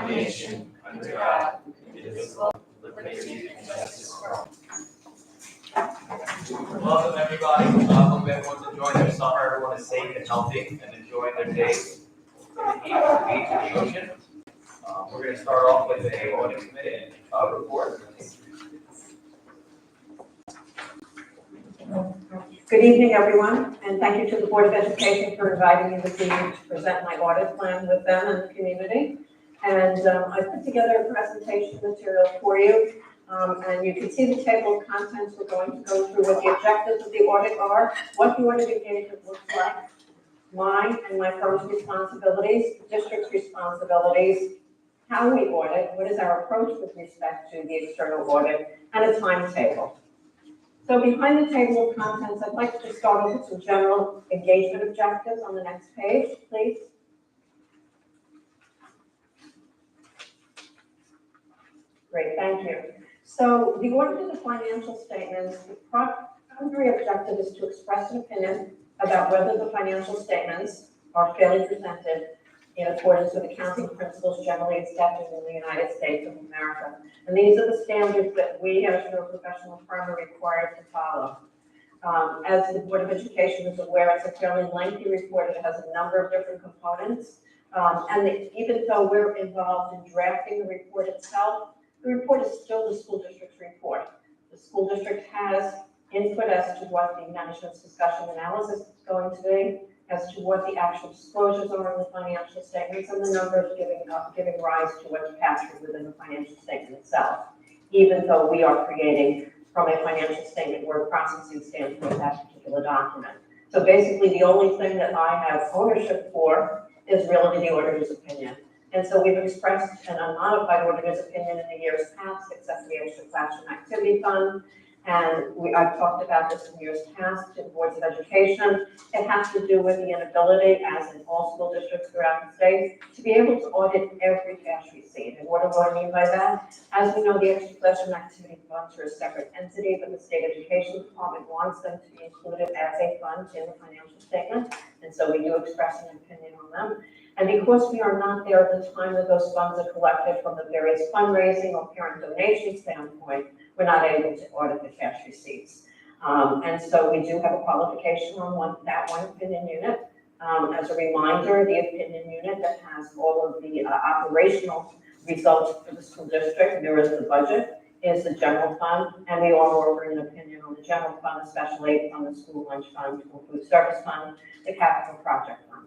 nation, under God, indivisible, with liberty and justice for all. Welcome, everybody. Hope everyone's enjoying their summer. Everyone is safe and healthy and enjoying their days in the heat, the beach, and the ocean. We're going to start off with a audit committee report. Good evening, everyone, and thank you to the Board of Education for inviting me this evening to present my audit plan with them and the community. And I put together a presentation material for you, and you can see the table of contents. We're going to go through what the objectives of the audit are, what the audit engagement looks like, mine and my firm's responsibilities, the district's responsibilities, how we audit, what is our approach with respect to the external audit, and a timetable. So behind the table of contents, I'd like to start off with some general engagement objectives on the next page, please. Great, thank you. So the audit of the financial statements, the primary objective is to express an opinion about whether the financial statements are fairly presented in accordance with accounting principles generally accepted in the United States of America. And these are the standards that we as a professional firm are required to follow. As the Board of Education is aware, it's a fairly lengthy report. It has a number of different components. Even though we're involved in drafting the report itself, the report is still the school district's report. The school district has input as to what the management's discussion analysis is going to be, as to what the actual disclosures are in the financial statements, and the numbers giving rise to what's captured within the financial statement itself, even though we are creating from a financial statement word processing standpoint that particular document. So basically, the only thing that I have ownership for is really the auditor's opinion. And so we've expressed an unmodified auditor's opinion in the years past, except for the extra classroom activity fund. And I've talked about this in years past to the boards of education. It has to do with the inability, as in all school districts throughout the state, to be able to audit every cash receipt. And what do I mean by that? As we know, the extra classroom activity funds are a separate entity, but the state education department wants them to be included as a fund in the financial statement. And so we do express an opinion on them. And because we are not there at the time that those funds are collected from the various fundraising or parent donation standpoint, we're not able to audit the cash receipts. And so we do have a qualification on that one opinion unit. As a reminder, the opinion unit that has all of the operational results for the school district mirrors the budget is the general fund, and we are offering an opinion on the general fund, the special aid fund, the school lunch fund, the food service fund, the capital project fund.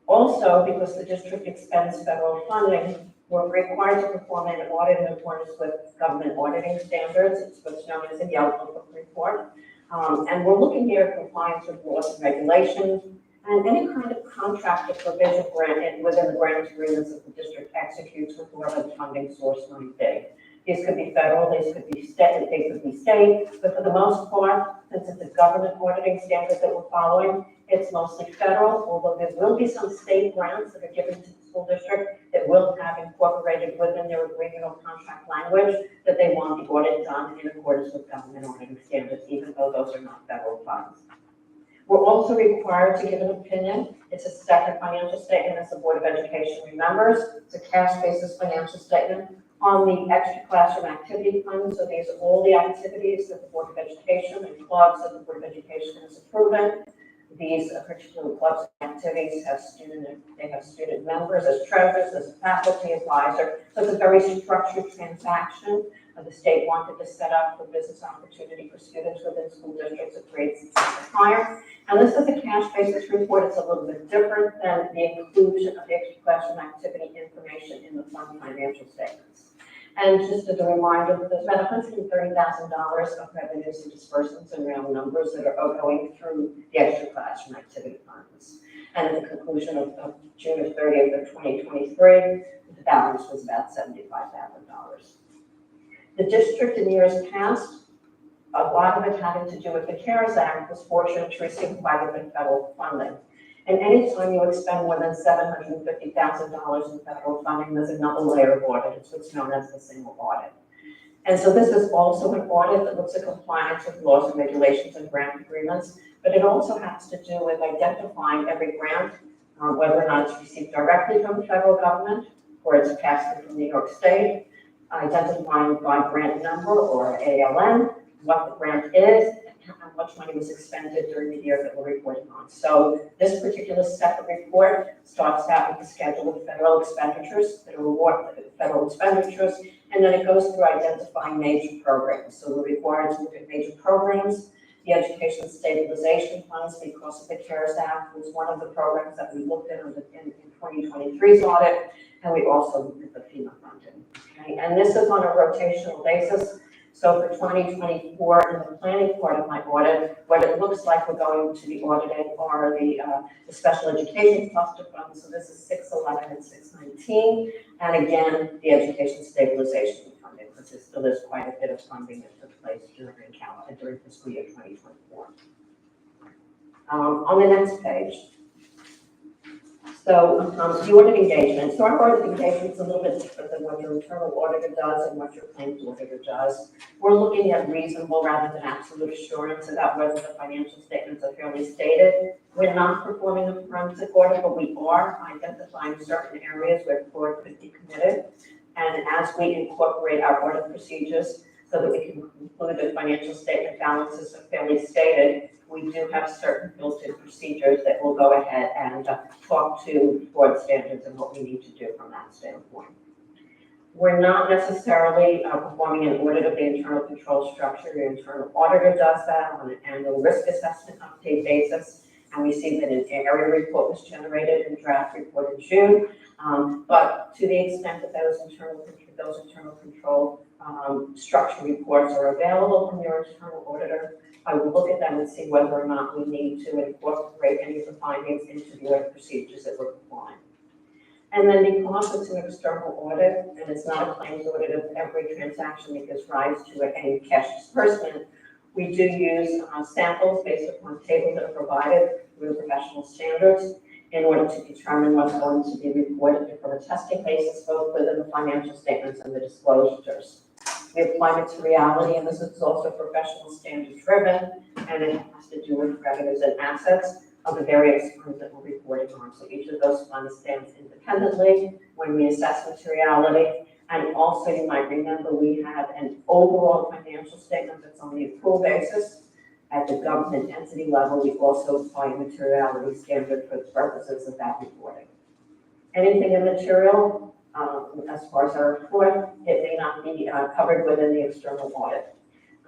Also, because the district expends federal funding, we're required to perform an audit in accordance with government auditing standards. It's what's known as a Yellow Book report. And we're looking here at compliance with laws and regulations and any kind of contract or provision granted within the grant agreements that the district executes with whoever the funding source might be. These could be federal, these could be state, but for the most part, since it's a government auditing standard that we're following, it's mostly federal, although there will be some state grants that are given to the school district that will have incorporated within their agreement or contract language that they want the audit done in accordance with government auditing standards, even though those are not federal funds. We're also required to give an opinion. It's a second financial statement, as the Board of Education remembers. It's a cash basis financial statement on the extra classroom activity fund. So these are all the activities that the Board of Education and clubs that the Board of Education has approved. These particular clubs and activities have student members as treasurers, as a faculty advisor. So it's a very structured transaction. The state wanted to set up for business opportunity for students within school districts of grades 6 and higher. And this is a cash basis report. It's a little bit different than the inclusion of the extra classroom activity information in the fund financial statements. And just as a reminder, there's about $130,000 of revenues and disbursements in round numbers that are going through the extra classroom activity funds. And at the conclusion of June 30th of 2023, the balance was about $75,000. The district in years past, a lot of it having to do with the CARES Act, was fortunate to receive quite a bit of federal funding. And anytime you expend more than $750,000 in federal funding, there's another layer of audit. It's what's known as the single audit. And so this is also an audit that looks at compliance with laws and regulations and grant agreements, but it also has to do with identifying every grant, whether or not it's received directly from the federal government, or it's passed from New York State, identifying by grant number or ALN, what the grant is, and how much money was expended during the year that we're reporting on. So this particular separate report starts out with the schedule of federal expenditures that are awarded federal expenditures, and then it goes through identifying major programs. So we're required to look at major programs. The Education Stabilization Funds, because of the CARES Act, was one of the programs that we looked at in 2023's audit, and we also looked at the FEMA funding. Okay? And this is on a rotational basis. So for 2024, in the planning part of my audit, what it looks like we're going to be auditing are the special education cluster funds. So this is 611 and 619. And again, the Education Stabilization funding, because there still is quite a bit of funding that took place during fiscal year 2024. On the next page. So the audit engagement. So our audit engagement is a little bit different than what your internal auditor does and what your claims auditor does. We're looking at reasonable rather than absolute assurance about whether the financial statements are fairly stated. We're not performing a forensic audit, but we are identifying certain areas where fraud could be committed. And as we incorporate our audit procedures so that we can conclude that financial statement balances are fairly stated, we do have certain built-in procedures that will go ahead and talk to fraud standards and what we need to do from that standpoint. We're not necessarily performing an audit of the internal control structure. The internal auditor does that on an annual risk assessment update basis. And we see that an area report was generated and draft report in June. But to the extent that those internal control structure reports are available from your internal auditor, I will look at them and see whether or not we need to incorporate any of the findings into the audit procedures that we're performing. And then because it's an external audit and it's not a claims audit of every transaction that gives rise to any cash disbursement, we do use samples based upon tables that are provided through professional standards in order to determine what's going to be reported from a testing basis, both within the financial statements and the disclosures. We apply materiality, and this is also professional standard driven, and it has to do with revenues and assets of the various funds that we're reporting on. So each of those funds stands independently when we assess materiality. And also, you might remember, we have an overall financial statement that's on the accrual basis. At the government entity level, we also apply a materiality standard for the purposes of that reporting. Anything immaterial, as far as our report, it may not be covered within the external audit.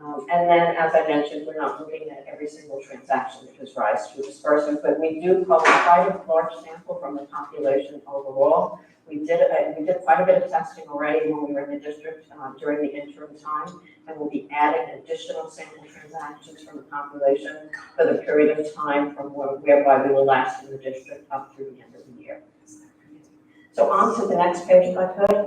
And then, as I mentioned, we're not looking at every single transaction that gives rise to disbursement, but we do collect quite a large sample from the population overall. We did quite a bit of testing already when we were in the district during the interim time, and we'll be adding additional sample transactions from the population for the period of time from whereby we will last in the district up through the end of the year. So on to the next page, if I could.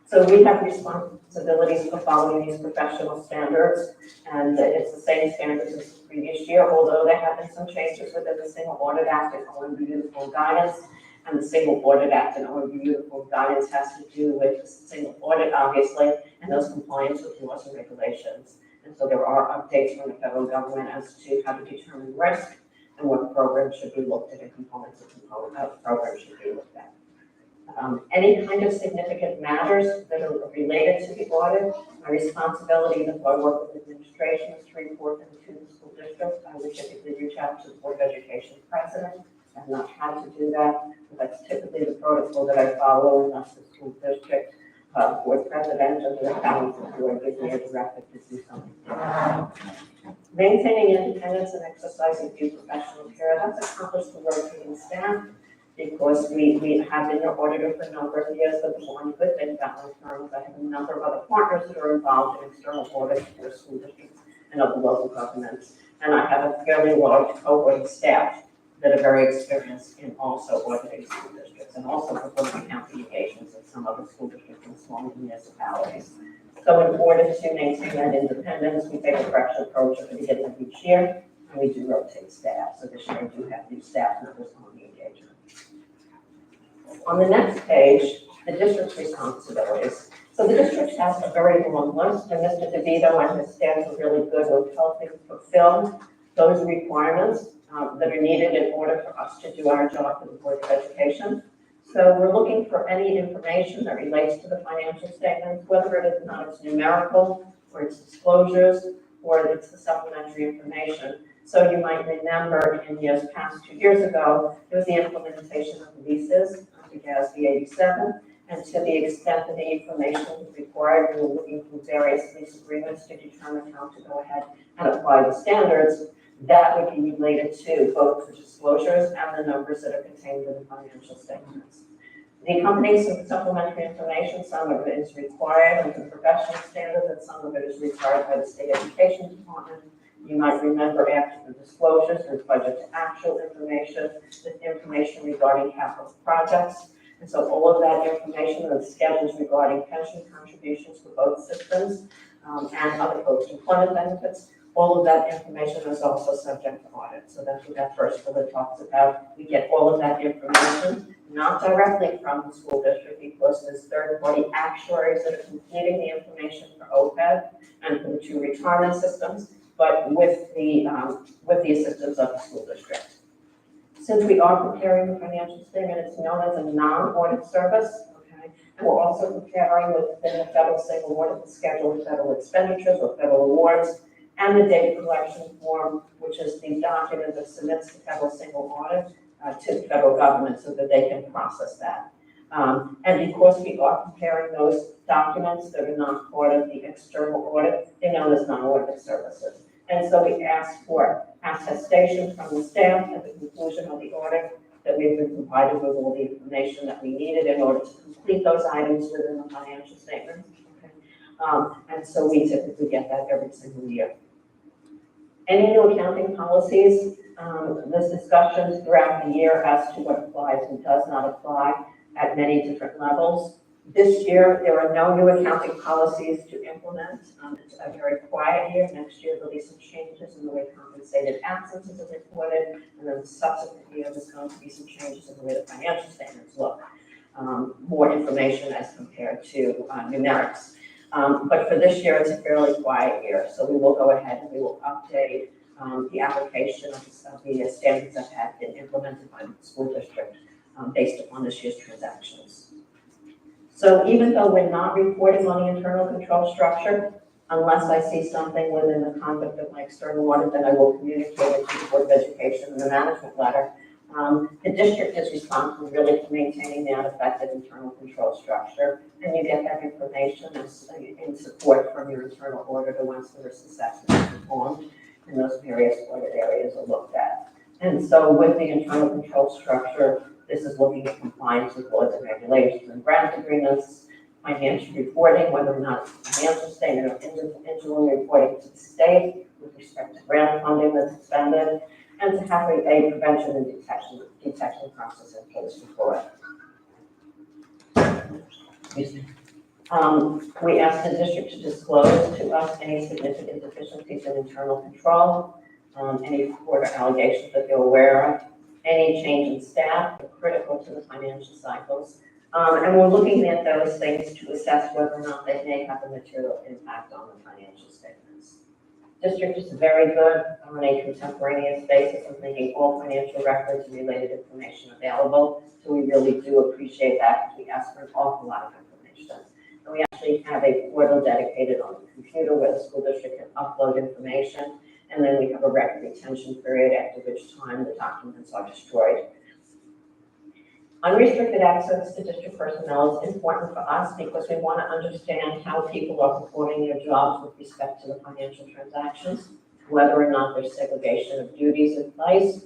So we have responsibilities for following these professional standards, and it's the same standards as the previous year, although there have been some changes within the Single Audit Act and OMB Uniform Guidance. And the Single Audit Act and OMB Uniform Guidance has to do with the single audit, obviously, and those compliance with laws and regulations. And so there are updates from the federal government as to how to determine risk and what programs should be looked at and components of programs should be looked at. Any kind of significant matters that are related to the audit, my responsibility as I work with administration is to report them to the school district. I would typically reach out to the Board of Education president. I've not had to do that, but that's typically the protocol that I follow unless the school district board president or the balance of the board gives me a directive to do something. Maintaining independence and exercising due professional care, that's accomplished the work for the staff, because we have been their auditor for a number of years, but the one good thing about my firm is I have a number of other partners that are involved in external audits for school districts and other local governments. And I have a fairly large cohort of staff that are very experienced in also auditing school districts and also performing county engagements in some other school districts and small municipalities. So in order to maintain that independence, we take a fresh approach at the beginning of each year, and we do rotate staff. So this year we do have new staff members on the engagement. On the next page, the district's responsibilities. So the district has a very long list, and Mr. DeVito and his staff are really good with helping fulfill those requirements that are needed in order for us to do our job for the Board of Education. So we're looking for any information that relates to the financial statements, whether it is not it's numerical, or it's disclosures, or it's the supplementary information. So you might remember in years past, 2 years ago, there was the implementation of leases under GASB 87. And to the extent that the information was required, we were looking through various lease agreements to determine how to go ahead and apply the standards. That would be related to both the disclosures and the numbers that are contained in the financial statements. The accompanying supplementary information, some of it is required under the professional standards, and some of it is required by the state education department. You might remember after the disclosures, there's budget to actual information, the information regarding capital projects. And so all of that information, the schedules regarding pension contributions for both systems and other post-employment benefits, all of that information is also subject to audit. So that's what that first bullet talks about. We get all of that information, not directly from the school district, because there's third-party actuaries that are completing the information for OPEB and for the 2 retirement systems, but with the assistance of the school district. Since we are preparing the financial statement, it's known as a non-audit service, okay? And we're also preparing within the federal single audit the schedule of federal expenditures or federal awards, and the data collection form, which is the document that submits the federal single audit to the federal government so that they can process that. And because we are preparing those documents that are not part of the external audit, they're known as non-audit services. And so we ask for attestation from the staff at the conclusion of the audit that we've been provided with all the information that we needed in order to complete those items within the financial statements. Okay? And so we typically get that every single year. Any new accounting policies, there's discussions throughout the year as to what applies and does not apply at many different levels. This year, there are no new accounting policies to implement. It's a very quiet year. Next year, there'll be some changes in the way compensated absences are reported, and then the subsequent year, there's going to be some changes in the way the financial statements look. More information as compared to numerics. But for this year, it's a fairly quiet year, so we will go ahead and we will update the application of the standards that have been implemented by the school district based upon this year's transactions. So even though we're not reporting on the internal control structure, unless I see something within the conduct of my external audit, then I will communicate it to the Board of Education in the management letter. The district is responsible really for maintaining that effective internal control structure, and you get that information in support from your internal auditor once the risk assessment is performed and those various audit areas are looked at. And so with the internal control structure, this is looking at compliance with laws and regulations and grant agreements, financial reporting, whether or not it's financial statement or individual reporting to the state with respect to grant funding that's expended, and to have a prevention and detection process in place before it. Excuse me. We asked the district to disclose to us any significant deficiencies in internal control, any quarter allegations that they're aware of, any change in staff are critical to the financial cycles. And we're looking at those things to assess whether or not they may have a material impact on the financial statements. District is very good on a contemporaneous basis of making all financial records and related information available. So we really do appreciate that because we ask for an awful lot of information. And we actually have a portal dedicated on the computer where the school district can upload information. And then we have a record retention period after which time the documents are destroyed. Unrestricted access to district personnel is important for us because we want to understand how people are performing their jobs with respect to the financial transactions, whether or not there's segregation of duties in place.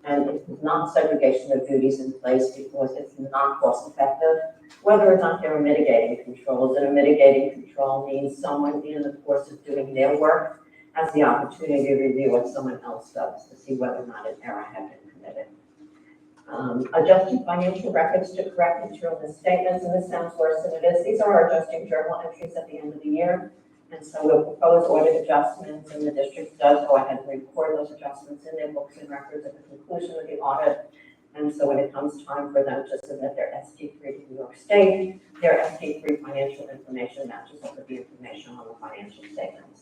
And if there's not segregation of duties in place because it's not cost effective, whether or not there are mitigating controls. And a mitigating control means someone in the course of doing their work has the opportunity to review what someone else does to see whether or not an error had been committed. Adjusting financial records to correct material misstatements, and this sounds worse than it is. These are our adjusting journal entries at the end of the year. And so we'll propose audit adjustments, and the district does go ahead and record those adjustments in their books and records at the conclusion of the audit. And so when it comes time for them to submit their ST3 to New York State, their ST3 financial information matches up with the information on the financial statements.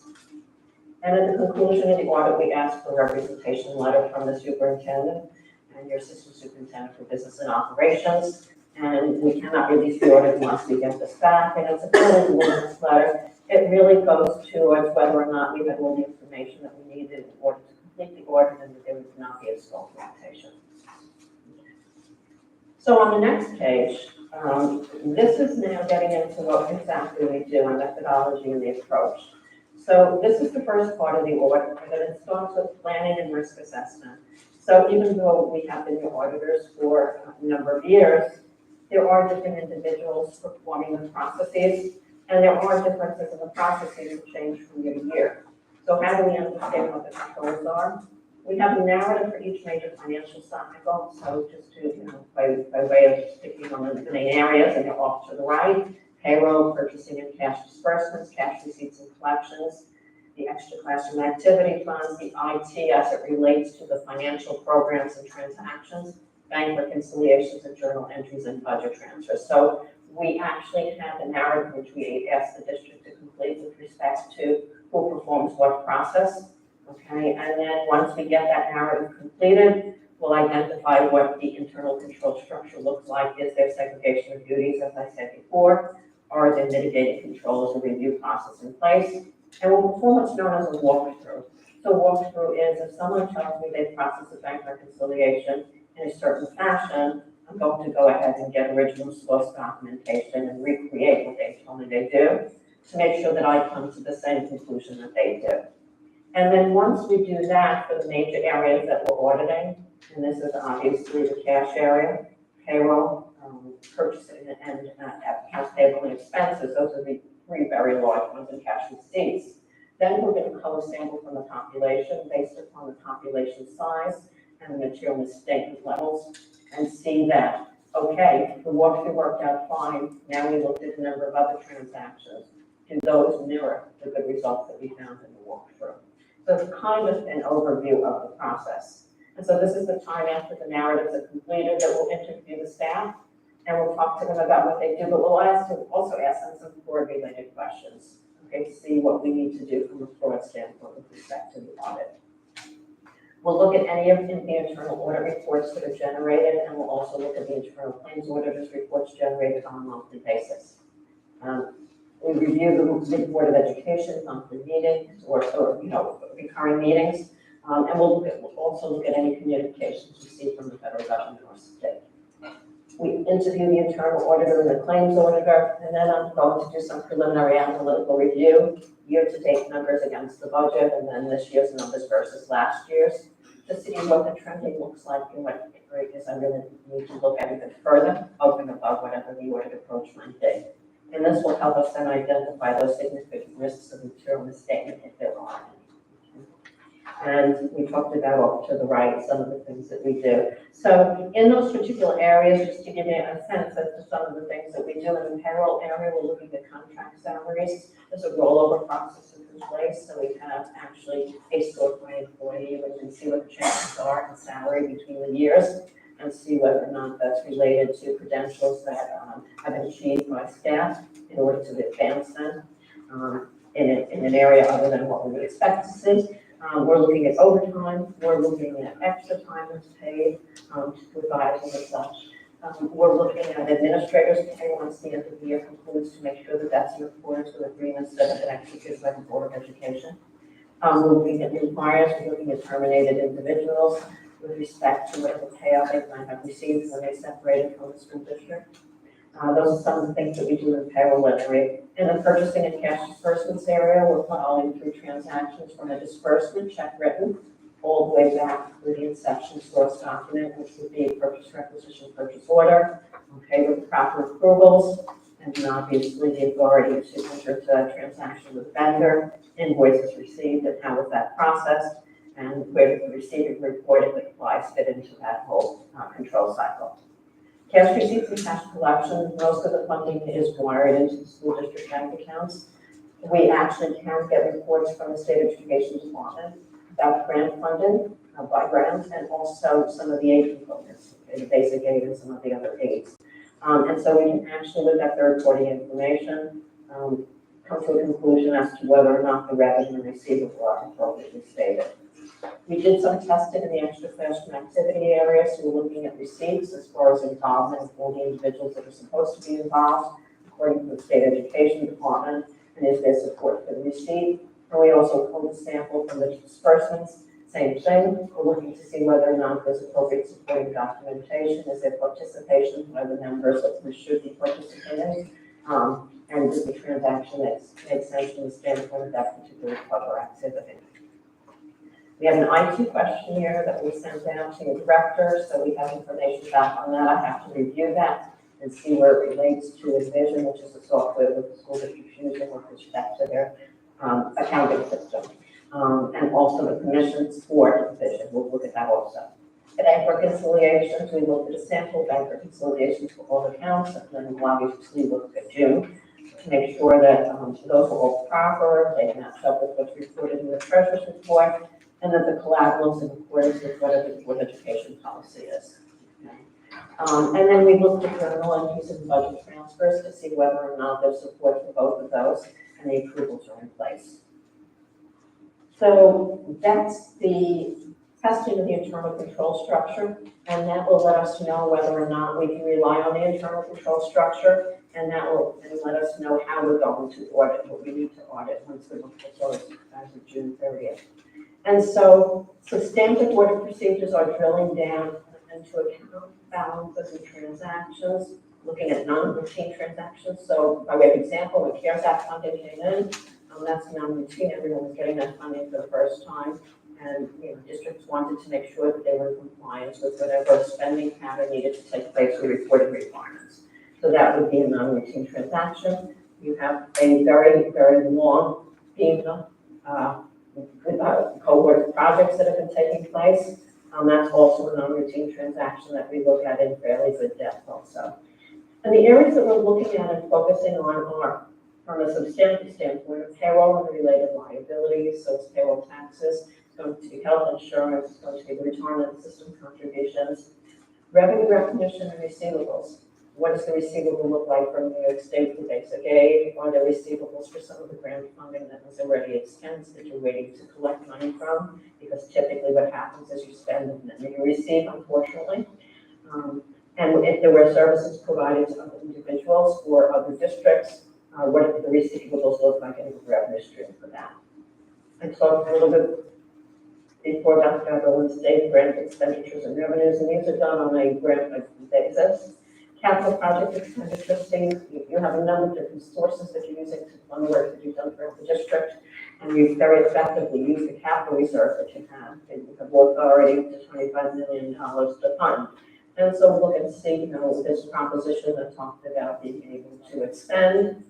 And at the conclusion of the audit, we ask for a representation letter from the superintendent and your assistant superintendent for business and operations. and we cannot release the audit unless we get this back, and it's a fairly voluminous letter. It really goes towards whether or not we had all the information that we needed in order to complete the audit and that there would not be a scope limitation. So on the next page, this is now getting into what exactly we do and methodology and the approach. So this is the first part of the audit, and it starts with planning and risk assessment. So even though we have been your auditors for a number of years, there are different individuals performing the processes, and there are differences in the processes that change from year to year. So how do we understand what the controls are? We have a narrative for each major financial cycle, so just to, by way of sticking on the main areas, and they're off to the right: payroll, purchasing and cash disbursements, cash receipts and collections, the extra classroom activity funds, the IT as it relates to the financial programs and transactions, bank reconciliations and journal entries and budget transfers. So we actually have a narrative which we ask the district to complete with respect to who performs what process. Okay, and then once we get that narrative completed, we'll identify what the internal control structure looks like. Is there segregation of duties, as I said before? Are there mitigating controls and review process in place? And we'll perform what's known as a walkthrough. So walkthrough is if someone tells me they process a bank reconciliation in a certain fashion, I'm going to go ahead and get original source documentation and recreate what they told me they do to make sure that I come to the same conclusion that they do. And then once we do that for the major areas that we're auditing, and this is obviously the cash area, payroll, purchasing and accounts payable and expenses, those are the three very large ones in cash receipts. Then we're going to color sample from the population based upon the population size and the material misstatement levels and see that, okay, the walkthrough worked out fine. Now we looked at a number of other transactions. Do those mirror the good results that we found in the walkthrough? So it's kind of an overview of the process. And so this is the time after the narratives are completed that we'll interview the staff and we'll talk to them about what they do, but we'll also ask them some fraud-related questions, okay, to see what we need to do from a fraud standpoint with respect to the audit. We'll look at any of the internal audit reports that are generated, and we'll also look at the internal claims auditors reports generated on a monthly basis. We review the Board of Education monthly meetings or recurring meetings, and we'll also look at any communications received from the federal government or state. We interview the internal auditor and the claims auditor, and then I'm going to do some preliminary analytical review, year-to-date numbers against the budget, and then this year's numbers versus last year's, to see what the trending looks like and what areas I really need to look at even further, over and above whatever the audit approach might be. And this will help us then identify those significant risks of material misstatement if there are any. And we talked about off to the right some of the things that we do. So in those particular areas, just to give you a sense as to some of the things that we do in the payroll area, we're looking at contract salaries. There's a rollover process in place, so we have actually a score for an employee. We can see what the changes are in salary between the years and see whether or not that's related to credentials that have been achieved by staff in order to advance them in an area other than what we would expect to see. We're looking at overtime, we're looking at extra time that's paid to advisors and such. We're looking at administrators' pay once the end of the year concludes to make sure that that's in accordance with agreements that have been executed by the Board of Education. We're looking at new hires, we're looking at terminated individuals with respect to what the payout they might have received when they separated from the school district. Those are some of the things that we do in payroll area. In the purchasing and cash disbursements area, we're following through transactions from a disbursement check written all the way back to the inception source document, which would be purchase requisition, purchase order, okay, with proper approvals, and then obviously the authority to enter into a transaction with vendor, invoices received, and how was that processed, and where the receiving report if it applies fit into that whole control cycle. Cash receipts and cash collections, most of the funding is wired into the school district bank accounts. We actually can get reports from the state education department about grant funding by grants and also some of the aid components, the basic aid and some of the other aids. And so we can actually, with that third-party information, come to a conclusion as to whether or not the revenue and receivable are appropriately stated. We did some testing in the extra classroom activity area, so we're looking at receipts as far as involvement of all the individuals that are supposed to be involved, according to the state education department, and is there support for the receipt. And we also pulled a sample from the disbursements, same thing. We're looking to see whether or not there's appropriate supporting documentation, is there participation by the members that we should be participating, and does the transaction make sense from the standpoint of that particular cover activity. We have an IT questionnaire that we sent out to the director, so we have information back on that. I have to review that and see where it relates to Envision, which is the software that the school district's using with respect to their accounting system. And also the commission's for Envision, we'll look at that also. The bank reconciliations, we looked at a sample bank reconciliations for all accounts, and then we'll obviously look at June to make sure that those are all proper, they match up with what's reported in the treasurer's report, and that the collateral is in accordance with whatever the Board of Education policy is. Okay. And then we looked at journal entries and budget transfers to see whether or not there's support for both of those, and the approvals are in place. So that's the testing of the internal control structure, and that will let us know whether or not we can rely on the internal control structure, and that will then let us know how we're going to audit, what we need to audit once the book is closed as of June 30th. And so standard audit procedures are drilling down into account balances and transactions, looking at non-routine transactions. So by way of example, when CARES Act funding came in, that's non-routine. Everyone was getting that funding for the first time. And districts wanted to make sure that they were in compliance with whatever spending pattern needed to take place with reporting requirements. So that would be a non-routine transaction. You have a very, very long FEMA cohort of projects that have been taking place. That's also a non-routine transaction that we look at in fairly good depth also. And the areas that we're looking at and focusing on are, from a substantive standpoint, of payroll and related liabilities, so it's payroll taxes, it's going to be health insurance, it's going to be the retirement system contributions, revenue recognition and receivables. What does the receivable look like from New York State for basic aid? Are there receivables for some of the grant funding that was already expensed that you're waiting to collect money from? Because typically what happens is you spend and then you receive, unfortunately. And if there were services provided to other individuals or other districts, what do the receivables look like in the revenue stream for that? I talked a little bit before about federal and state grant expenditures and revenues, and these are done on a grant basis. Capital project expenditures, you have a number of different sources that you're using to fund work that you've done throughout the district, and you very effectively use the capital reserve that you have. And you have authority to $25 million to fund. And so look and see, this proposition that talked about being able to expend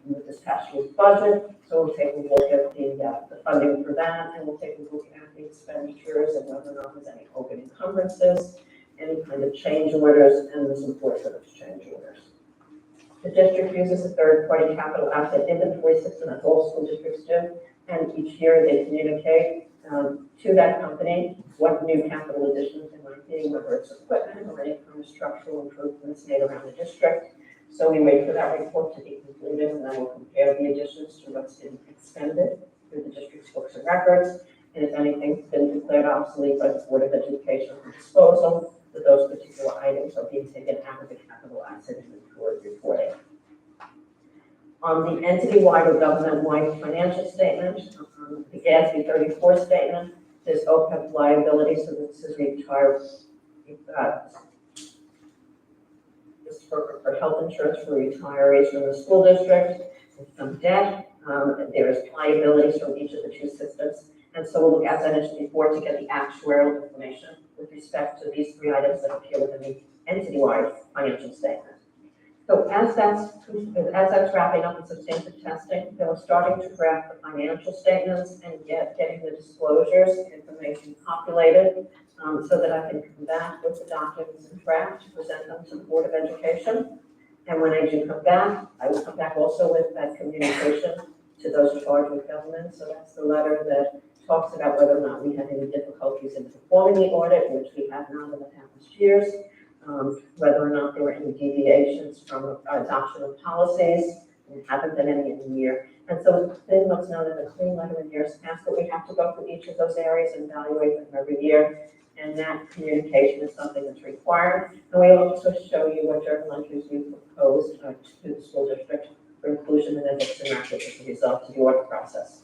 with this past year's budget. So we'll take a look at the funding for that, and we'll take a look at the expenditures and whether or not there's any open encumbrances, any kind of change orders, and the support for those change orders. The district uses a third-party capital asset inventory system, that's all school districts do, and each year they communicate to that company what new capital additions there might be, whether it's equipment or any kind of structural improvements made around the district. So we wait for that report to be completed, and then we'll compare the additions to what's been expended through the district's books and records, and if anything's been declared obsolete by the Board of Education for disposal, that those particular items are being taken out of the capital asset inventory reporting. On the entity-wide or government-wide financial statement, the ASB 34 statement, there's OPEB liability, so this is retired, for health insurance for retirees from the school district, and some debt. There's liabilities from each of the two systems. And so we'll look, as I mentioned before, to get the actuarial information with respect to these three items that appear within the entity-wide financial statement. So as that's wrapping up in substantive testing, then we're starting to draft the financial statements and getting the disclosures information populated so that I can come back with the documents in draft to present them to the Board of Education. And when I do come back, I will come back also with that communication to those charged with government. So that's the letter that talks about whether or not we had any difficulties in performing the audit, which we have not in the past years, whether or not there were any deviations from our adoption of policies, and haven't been any in a year. And so it's been what's known as a clean letter in years past, but we have to go through each of those areas and evaluate them every year. And that communication is something that's required. And we also show you what journal entries we proposed to the school district for inclusion in ethics and ethics as a result of the audit process.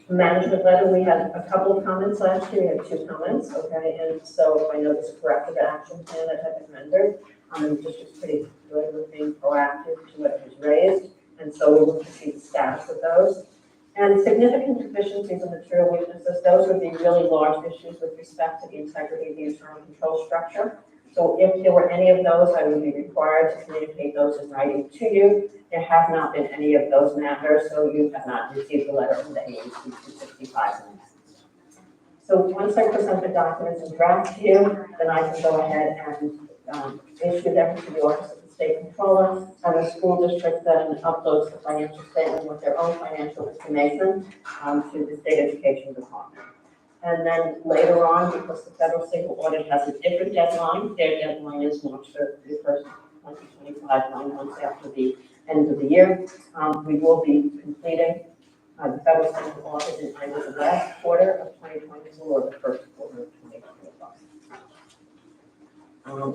Management letter, we had a couple of comments last year, we had 2 comments, okay, and so I know there's a corrective action plan that had been rendered. The district's pretty good with being proactive to what was raised, and so we'll look to see the status of those. And significant deficiencies and material weaknesses, those would be really large issues with respect to the integrity of the internal control structure. So if there were any of those, I would be required to communicate those in writing to you. There have not been any of those matters, so you have not received the letter from the AAC 265. So once I present the documents in draft to you, then I can go ahead and issue them to the Office of the State Controller, and the school district then uploads the financial statement with their own financial information to the State Education Department. And then later on, because the federal single audit has a different deadline, their deadline is March 31st, 2025, 9 months after the end of the year. We will be completing the federal single audit in either the last quarter of 2022 or the first quarter of 2025.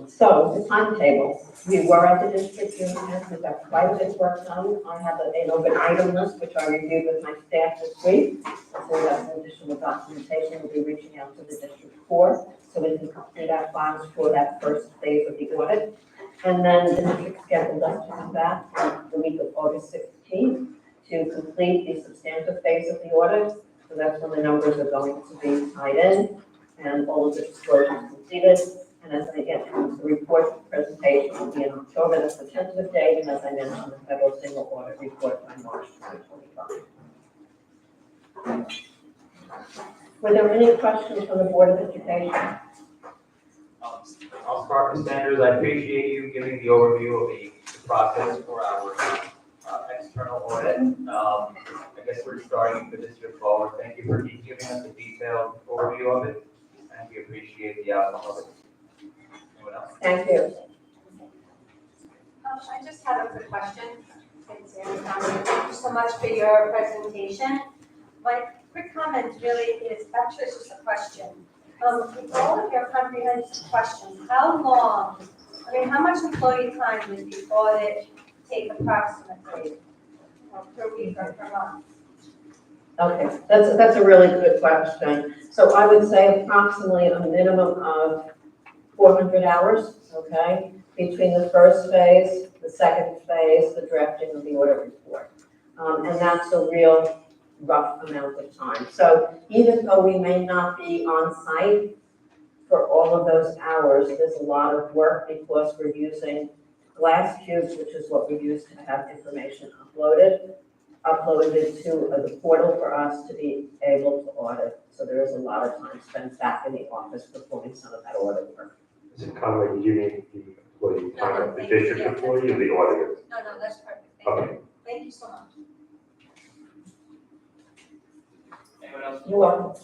So the timetable, we were at the district union, we've got quite a bit of work done. I have an open item list, which I reviewed with my staff this week. So we have some additional documentation, we'll be reaching out to the district for, so we can complete our files for that first phase of the audit. And then the district scheduled us to come back on the week of August 16th to complete the substantive phase of the audit. So that's when the numbers are going to be tied in and all of the disclosures completed. And as I get to the report presentation will be in October, that's the tentative date, and as I mentioned, the federal single audit report by March 2025. Were there any questions from the Board of Education? I'll start with Sanders. I appreciate you giving the overview of the process for our external audit. I guess we're starting with this year forward. Thank you for giving us a detailed overview of it, and we appreciate the outcome of it. Anyone else? Thank you. I just had a quick question. Thank you so much for your presentation. My quick comment really is, actually it's just a question. With all of your comprehensive questions, how long, how much employee time does the audit take approximately? Per week or per month? Okay, that's a really good question. So I would say approximately a minimum of 400 hours, okay, between the first phase, the second phase, the drafting of the audit report. And that's a real rough amount of time. So even though we may not be on site for all of those hours, there's a lot of work because we're using glass cubes, which is what we use to have information uploaded to the portal for us to be able to audit. So there is a lot of time spent back in the office performing some of that audit work. Is it kind of like you need the employee time, the district employee or the auditor? No, that's perfect. Okay. Thank you so much. Anyone else? You're welcome.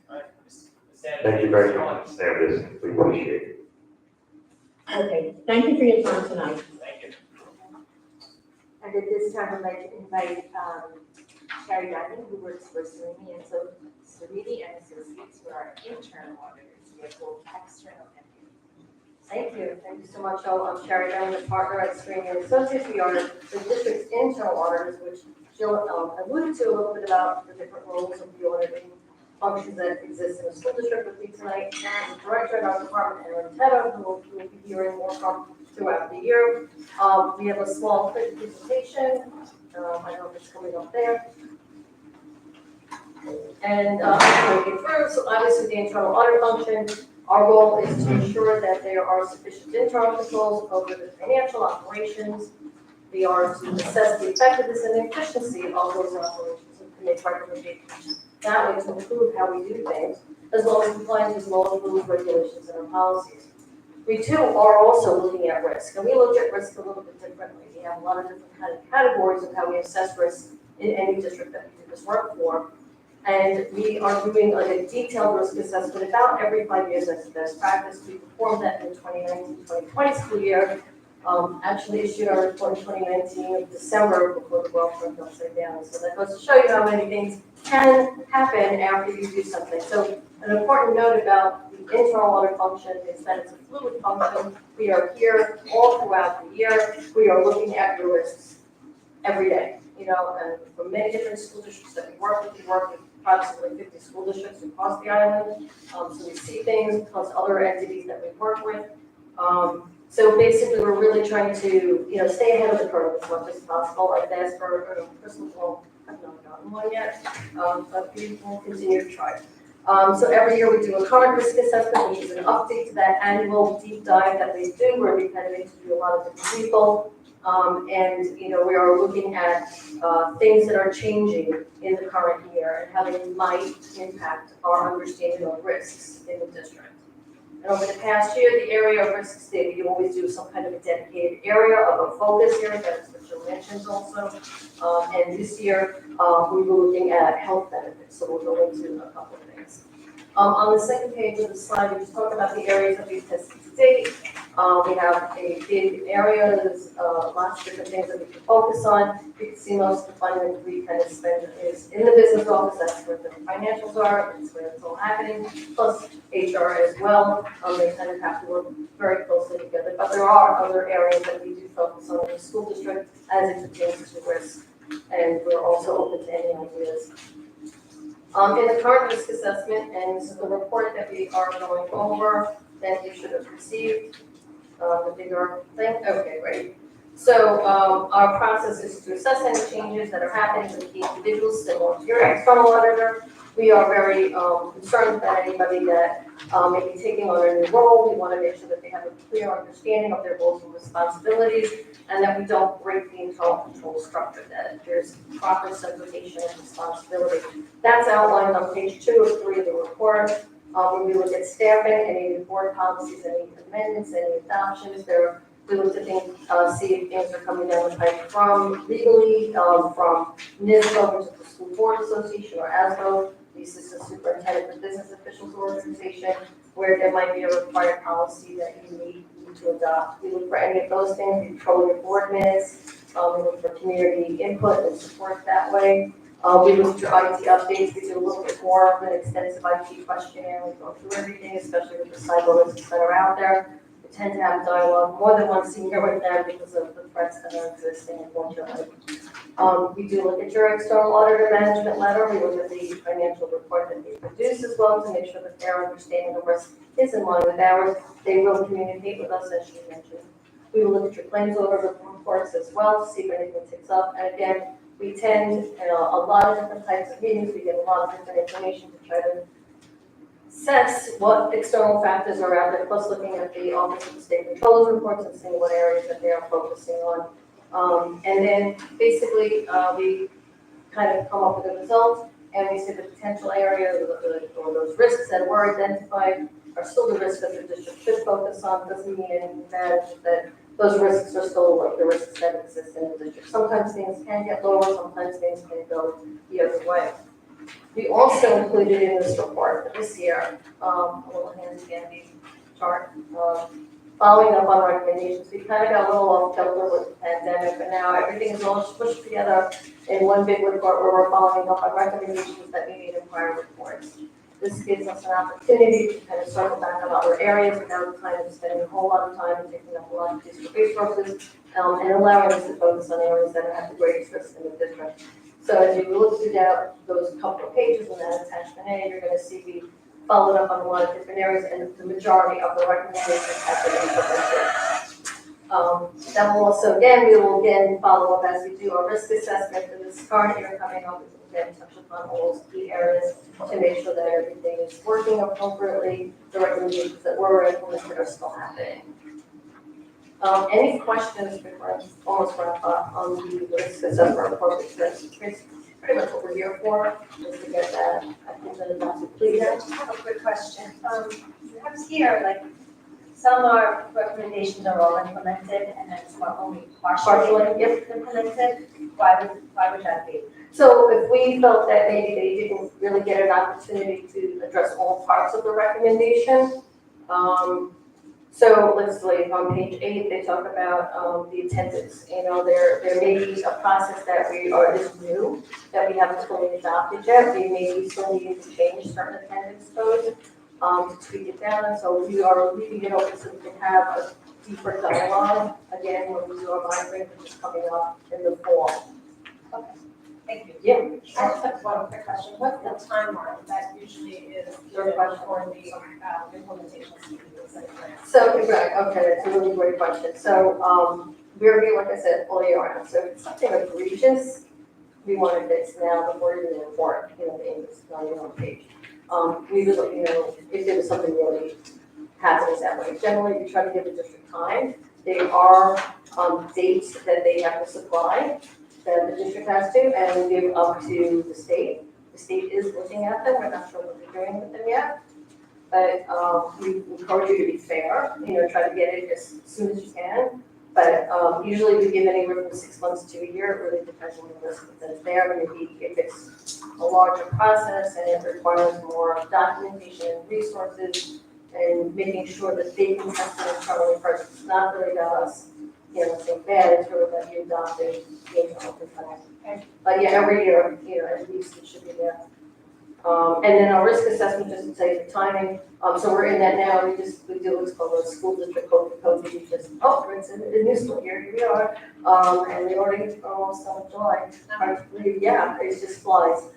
All right, Ms. Sanders. Thank you very much, Sanders. We appreciate it. Okay, thank you for your time tonight. Thank you. And at this time, I'd like to invite Sherry Diamond, who works for Sereni and Associates, who are internal auditors. We have both external and internal. Thank you so much. I'm Sherry Diamond, partner at Sereni and Associates. We are the district's internal auditors, which Jill alluded to a little bit about the different roles of the auditing functions that exist in the school district. With me tonight, the director in our department, Aaron Tedder, who will be hearing more from throughout the year. We have a small quick presentation. I don't know if it's coming up there. And so obviously the internal audit function, our goal is to ensure that there are sufficient internal controls over the financial operations. We are to assess the effectiveness and the efficiency of those operations and to make recommendations that way to improve how we do things, as well as compliance with laws, rules, regulations, and our policies. We too are also looking at risk, and we look at risk a little bit differently. We have a lot of different kind of categories of how we assess risk in any district that we do this work for. And we are doing a detailed risk assessment about every 5 years as a best practice. We performed that in the 2019-2020 school year. actually issued our report in 2019 of December before the world turned upside down. So that goes to show you how many things can happen after you do something. So an important note about the internal audit function is that it's a fluid function. We are here all throughout the year. We are looking at your risks every day, you know, and for many different school districts that we work with approximately 50 school districts across the island. So we see things plus other entities that we work with. So basically, we're really trying to, you know, stay ahead of the curve as much as possible. Like asked for crystal ball, I've not gotten one yet, but we will continue to try. So every year we do a current risk assessment, which is an update to that annual deep dive that we do, where we kind of interview a lot of different people. And, you know, we are looking at things that are changing in the current year and how they might impact our understanding of risks in the district. And over the past year, the area of risks, David, you always do some kind of a dedicated area of a focus area, that's what you mentioned also. And this year, we were looking at health benefits, so we'll go into a couple of things. On the second page of the slide, we just talk about the areas that we've tested to date. We have a big area, there's lots of different things that we can focus on. You can see most of the funding that we kind of spend is in the business office, that's where the financials are, it's where it's all happening, plus HR as well. They kind of have to work very closely together, but there are other areas that we do focus on in the school district as it pertains to risk, and we're also open to any ideas. In the current risk assessment, and this is the report that we are going over, that you should have received, the bigger thing, okay, great. So, our process is to assess any changes that are happening with the individuals similar to your external auditor. We are very concerned about anybody that may be taking on a new role. We want to make sure that they have a clear understanding of their roles and responsibilities, and that we don't break the internal control structure, that there's proper segregation of responsibility. That's outlined on page 2 or 3 of the report. When we look at staffing, any board policies, any amendments, any adoptions, we look to think, see if things are coming down the pipe from legally, from NISBO, which is the School Board Association, or ASBO, the Assistant Superintendent of Business Officials Organization, where there might be a required policy that you need to adopt. We look for any of those things, we control your board minutes, we look for community input and support that way. We look for IT updates, we do a little bit more of an extensive IT questionnaire, we go through everything, especially with the cyber risks that are out there. We tend to have dialogue more than one senior with them because of the threats that are existing, unfortunately. We do look at your external auditor management letter, we look at the financial report that they produce as well to make sure that their understanding of risk is in line with ours. They will communicate with us, as she mentioned. We will look at your claims order reports as well to see if anything ticks up, and again, we attend a lot of different types of meetings, we get a lot of different information to try to assess what external factors are out there, plus looking at the Office of the State Controller's reports and seeing what areas that they are focusing on. And then basically, we kind of come up with a result, and we see the potential areas or those risks that were identified are still the risks that the district should focus on. Doesn't mean anything bad, that those risks are still like the risks that exist in the district. Sometimes things can get lower, sometimes things can go the other way. We also included in this report this year, a little handy chart, following up on recommendations. We kind of got a little off kilter with the pandemic, but now everything is all pushed together in one big report where we're following up on recommendations that we made in prior reports. This gives us an opportunity to kind of circle back on other areas without kind of spending a whole lot of time and taking up a lot of district resources, and allowing us to focus on areas that have the greatest risk in the district. So as you look through those couple of pages in that attachment A, you're going to see we followed up on a lot of different areas, and the majority of the recommendations have been implemented. That will also, we will again follow up as we do our risk assessment for this current year coming up. We will again touch upon all those key areas to make sure that everything is working appropriately. The recommendations that were implemented are still happening. Any questions before I almost wrap up on the risk assessment report? Because that's pretty much what we're here for, is to get that. I think that that's complete. I just have a quick question. You have here, like, some are recommendations are all implemented, and then some are only partially implemented. Why would that be? So if we felt that maybe they didn't really get an opportunity to address all parts of the recommendation, So let's see, on page 8, they talk about the attendance. You know, there may be a process that is new, that we haven't fully adopted yet. We may still need to change certain attendance codes to tweak it down. And so we are leaving it open so we can have a deeper dialogue, again, when we do our monitoring, which is coming up in the fall. Thank you. Yeah. I just have one quick question. What's the timeline that usually is given for the implementation of the site plan? So, right, okay, that's a really great question. So, we're here, like I said, all year round. So if it's something egregious, we want to fix now before even the report, the English, not even on the page. We would, if there was something really happening that way. Generally, we try to give the district time. There are, dates that they have to supply, that the district has to, and we give up to the state. The state is looking at them. We're not sure what they're doing with them yet. But we encourage you to be fair, try to get it as soon as you can. But usually we give anywhere from 6 months to a year. It really depends on the risk that's there. Maybe if it's a larger process and it requires more documentation and resources and making sure that they can test it internally first. It's not really about us, saying bad, it's really about you adopting the internal controls. But yeah, every year, at least it should be there. And then our risk assessment, just to tell you the timing, so we're in that now, we do what's called a school district code, we just, we're in the new school year, here we are, and we already are almost done with July. Yeah, it just flies.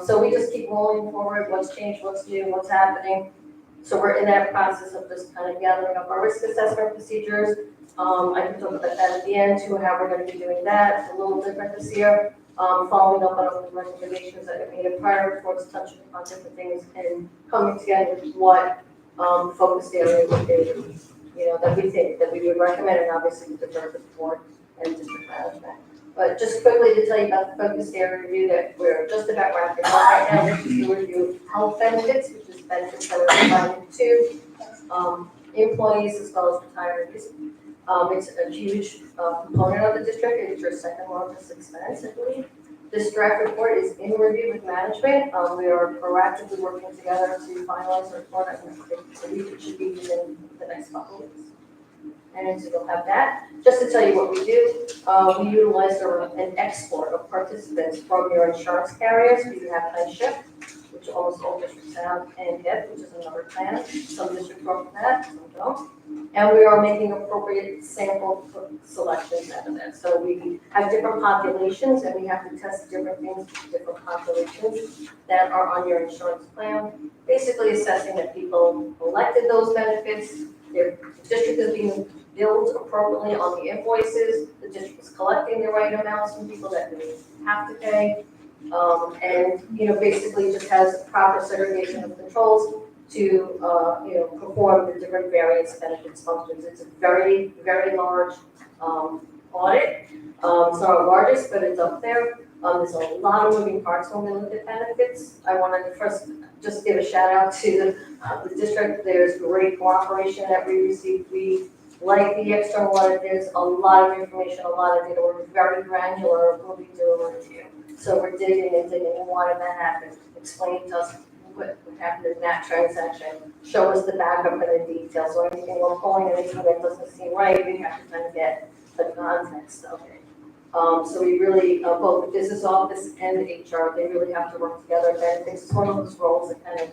So we just keep rolling forward, what's changed, what's new, what's happening. So we're in that process of just kind of gathering up our risk assessment procedures. I can talk about that at the end too, how we're going to be doing that. It's a little different this year. Following up on the recommendations that I made in prior reports, touching on different things and coming together with what focused area would be, that we think that we would recommend, and obviously the defer to the board and district management. But just quickly to tell you about the focused area review that we're just about wrapping up right now, which is the review of health benefits, which is benefits that are provided to employees as well as retirees. It's a huge component of the district. It's your second largest expense, I believe. This draft report is in review with management. We are proactively working together to finalize the report. I believe it should be within the next couple of weeks. And so we'll have that. Just to tell you what we do, we utilize an export of participants from your insurance carriers. We have High Shift, which almost all districts have, and HIP, which is another plan. Some districts offer that, some don't. And we are making appropriate sample selections out of that. So we have different populations and we have to test different things with different populations that are on your insurance plan. Basically assessing that people elected those benefits, their district is being billed appropriately on the invoices, the district is collecting the right amounts from people that they have to pay. And basically just has proper segregation of controls to, perform the different various benefits functions. It's a very, very large audit. It's not our largest, but it's up there. There's a lot of moving parts when we look at benefits. I wanted to first just give a shout out to the district. There's great cooperation that we received. We, like the external audit, there's a lot of information, a lot of data. We're very granular when we do a review. So we're digging and why did that happen? Explain to us what happened in that transaction. Show us the backup and the details. So anything we're pulling, anything that doesn't seem right, we have to kind of get the context of it. So we really, both the business office and the HR, they really have to work together. Benefits is one of those roles that kind of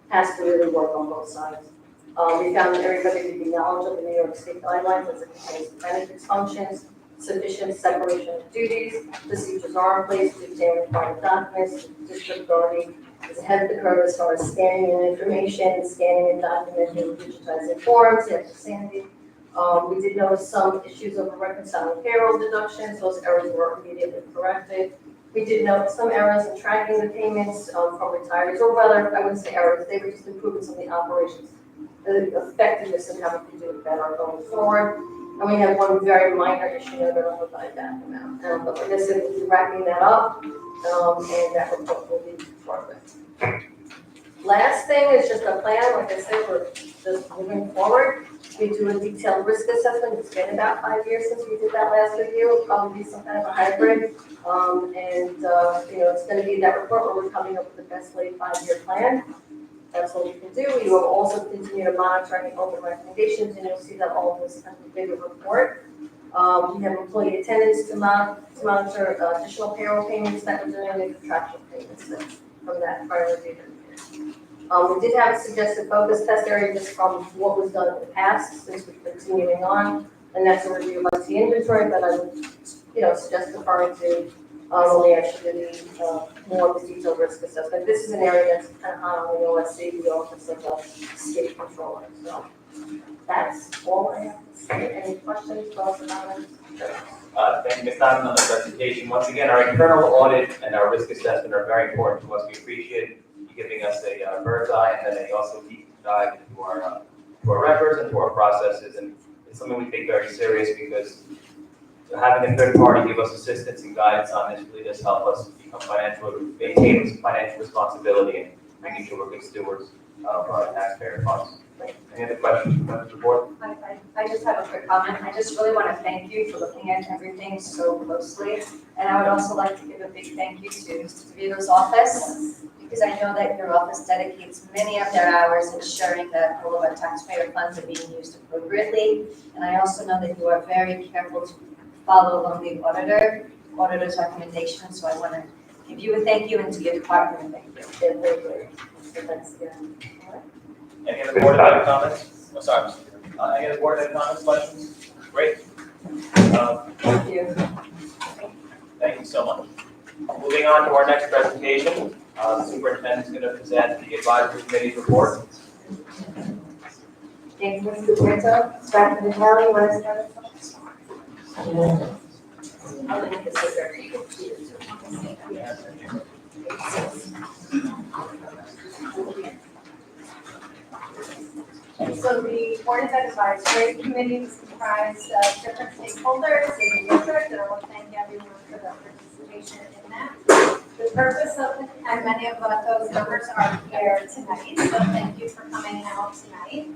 has to really work on both sides. We found that everybody to be knowledgeable of the New York State guidelines as it pertains to benefits functions, sufficient separation of duties, procedures are in place to obtain required documents. The district authority is ahead of the curve as far as scanning in information, scanning and documenting digitizing forms, after Sandy. We did notice some issues over reconciling payroll deductions. Those errors were immediately corrected. We did note some errors in tracking the payments from retirees, or rather, I wouldn't say errors, they were just improvements on the operations, the effectiveness and how we can do it better going forward. And we have one very minor issue that I'll provide that amount. But like I said, we'll be wrapping that up, and that report will be forthwith. Last thing is just a plan. Like I said, we're just moving forward. We do a detailed risk assessment. It's been about 5 years since we did that last review. It'll probably be some kind of a hybrid. It's going to be that report where we're coming up with the best laid 5-year plan. That's all we can do. We will also continue to monitor any open recommendations, and you'll see that all of this under the bigger report. We have employee attendance to monitor additional payroll payments that we're doing, and contractual payments that's from that prior review. We did have a suggested focus test area just from what was done in the past, since we're continuing on, and that's a review of IT inventory, but I would, suggest referring to, when we actually do the, more of the detailed risk assessment. This is an area that's kind of hot on the OSC, the Office of the State Controller, so that's all I have to say. Any questions, thoughts, comments? Thank you, Ms. Diamond, on the presentation. Once again, our internal audit and our risk assessment are very important to us. We appreciate you giving us a bird's eye and then also deep dive into our records and to our processes. And it's something we take very serious because having a third party give us assistance and guidance on this really does help us maintain financial responsibility and making sure we're good stewards of our taxpayer funds. Any other questions from members of the board? I just have a quick comment. I just really want to thank you for looking at everything so closely. And I would also like to give a big thank you to Mr. DeVito's office, because I know that your office dedicates many of their hours ensuring that all of our taxpayer funds are being used appropriately. And I also know that you are very careful to follow along the auditor's recommendations. So I want to give you a thank you and to your department a thank you. They're very good. So that's good. Any other board have comments? Oh, sorry. Any other board have comments, questions? Great. Thank you. Thank you so much. Moving on to our next presentation, the superintendent is going to present the advisory committee's report. Thank you, Mr. Pinto. Dr. Vitale, you want to start us off? I'll leave this over to you. So the Board of Advisory Committee is comprised of different stakeholders in the district, and I want to thank everyone for their participation in that. The purpose of, and many of those members are here tonight, so thank you for coming out tonight.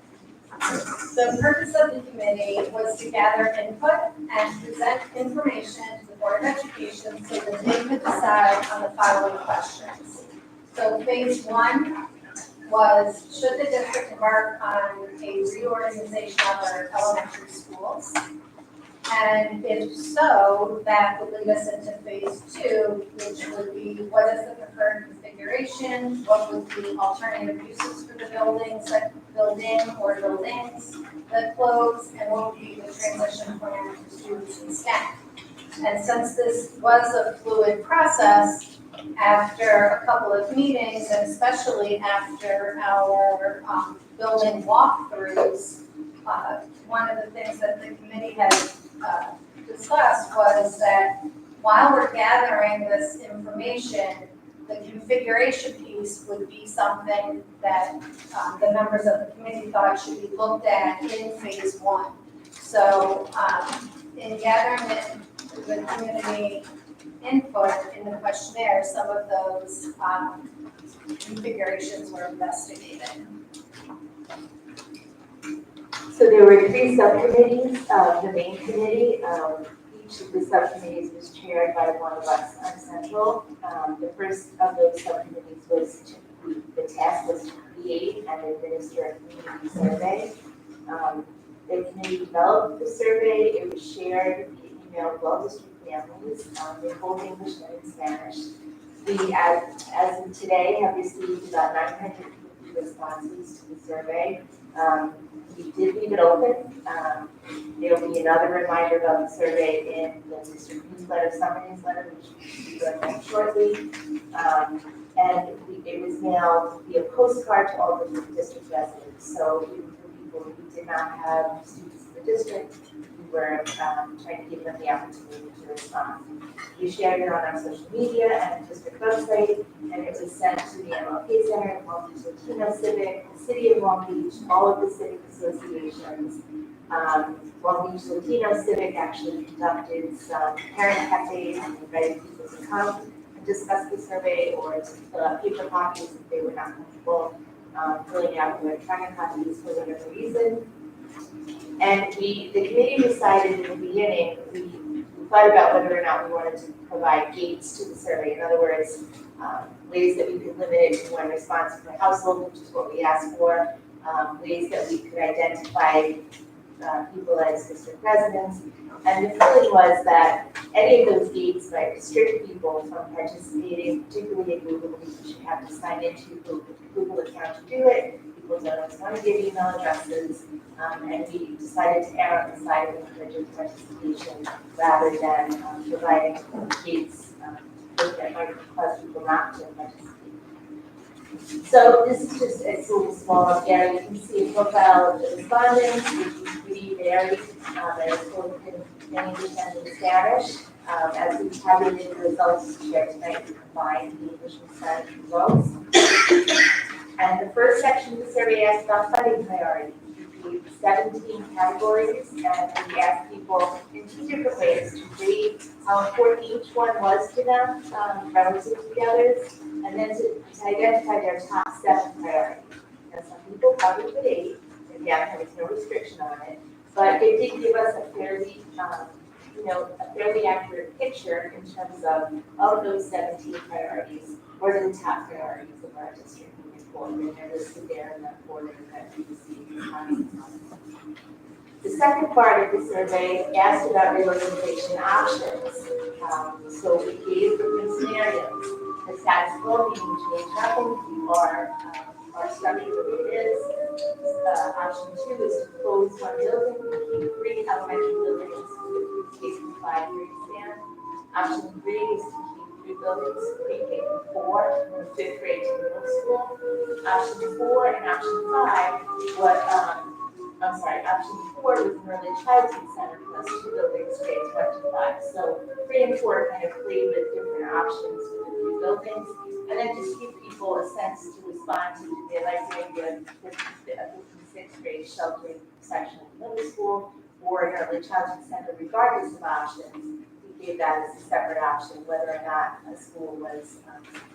The purpose of the committee was to gather input and present information to the Board of Education so that they could decide on the following questions. So phase one was, should the district embark on a reorganization of our elementary schools? And if so, that would lead us into phase two, which would be, what is the preferred configuration? What would be alternative uses for the buildings that building or buildings that close? And what would be the transition plan for students and staff? And since this was a fluid process, after a couple of meetings, and especially after our building walkthroughs, one of the things that the committee had discussed was that while we're gathering this information, the configuration piece would be something that the members of the committee thought should be looked at in phase one. So in gathering the community input in the questionnaire, some of those configurations were investigated. So there were three subcommittees, the main committee. Each of the subcommittees was chaired by one of us on Central. The first of those subcommittees was the task was to create and administer a community survey. The committee developed the survey. It was shared via email to all district families, in both English and in Spanish. We, as of today, have received about 950 responses to the survey. We did leave it open. There will be another reminder about the survey in the district newsletter, summer newsletter, which will be going out shortly. And it was mailed via postcard to all the district residents. So even for people who did not have students in the district, we were trying to give them the opportunity to respond. We shared it on our social media and the district website, and it was sent to the MLK Center, Long Beach Latino Civic, the City of Long Beach, all of the civic associations. Long Beach Latino Civic actually conducted some parent cafes and invited people to come and discuss the survey or to fill out paper copies if they were not comfortable filling out electronic copies for whatever reason. And the committee decided in the beginning, we thought about whether or not we wanted to provide gates to the survey. In other words, ways that we could limit it to one response per household, which is what we asked for, ways that we could identify people as district residents. And the feeling was that any of those gates might restrict people from participating, particularly in Google, because you have to sign into a Google account to do it. People don't always want to give email addresses, and we decided to err on the side of encouraging participation rather than providing gates that might cause people not to participate. So this is just a sort of small up there. You can see a profile of the respondents, which is pretty varied. There's both in English and in Spanish. As we tabulated the results shared tonight, we combined the English and Spanish results. And the first section of the survey asked about funding priorities. We gave 17 categories, and we asked people in 2 different ways to rate how important each one was to them relative to the others, and then to identify their top 7 priorities. And some people probably put 8, and yeah, there was no restriction on it, but it did give us a fairly, a fairly accurate picture in terms of those 17 priorities, or the top priorities of our district. And they're listed there in that order that you see. The second part of the survey asked about relocation options. So we gave different scenarios. The status quo being change nothing, or structure the way it is. Option 2 is to close one building, keep 3 elementary buildings with K through 5 grade stand. Option 3 is to keep 3 buildings, pre-K through 4, from 5th grade to middle school. Option 4 and option 5, option 4 was an early childhood center plus 2 buildings, grades 1 to 5. So 3 and 4 kind of played with different options for the 3 buildings, and then just give people a sense to respond to. Do they like the idea of 5th and 6th grade sheltering section of middle school, or an early childhood center, regardless of options? We gave that as a separate option, whether or not a school was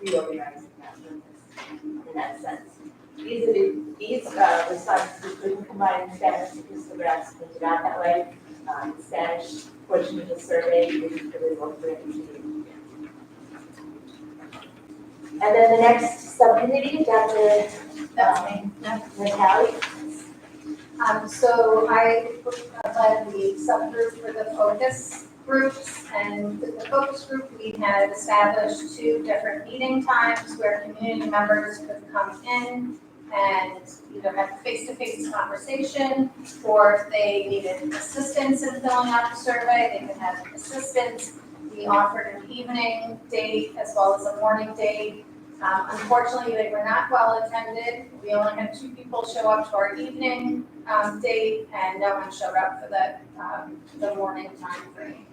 reorganizing that purpose in that sense. These responses we couldn't combine in Spanish because the rest printed out that way. The Spanish portion of the survey is really well written. And then the next subcommittee, Dr. Natalie. So I led the subgroup for the focus groups, and with the focus group, we had established 2 different meeting times where community members could come in and either have a face-to-face conversation, or if they needed assistance in filling out the survey, they could have assistance. We offered an evening date as well as a morning date. Unfortunately, they were not well attended. We only had 2 people show up to our evening date, and no one showed up for the morning time frame.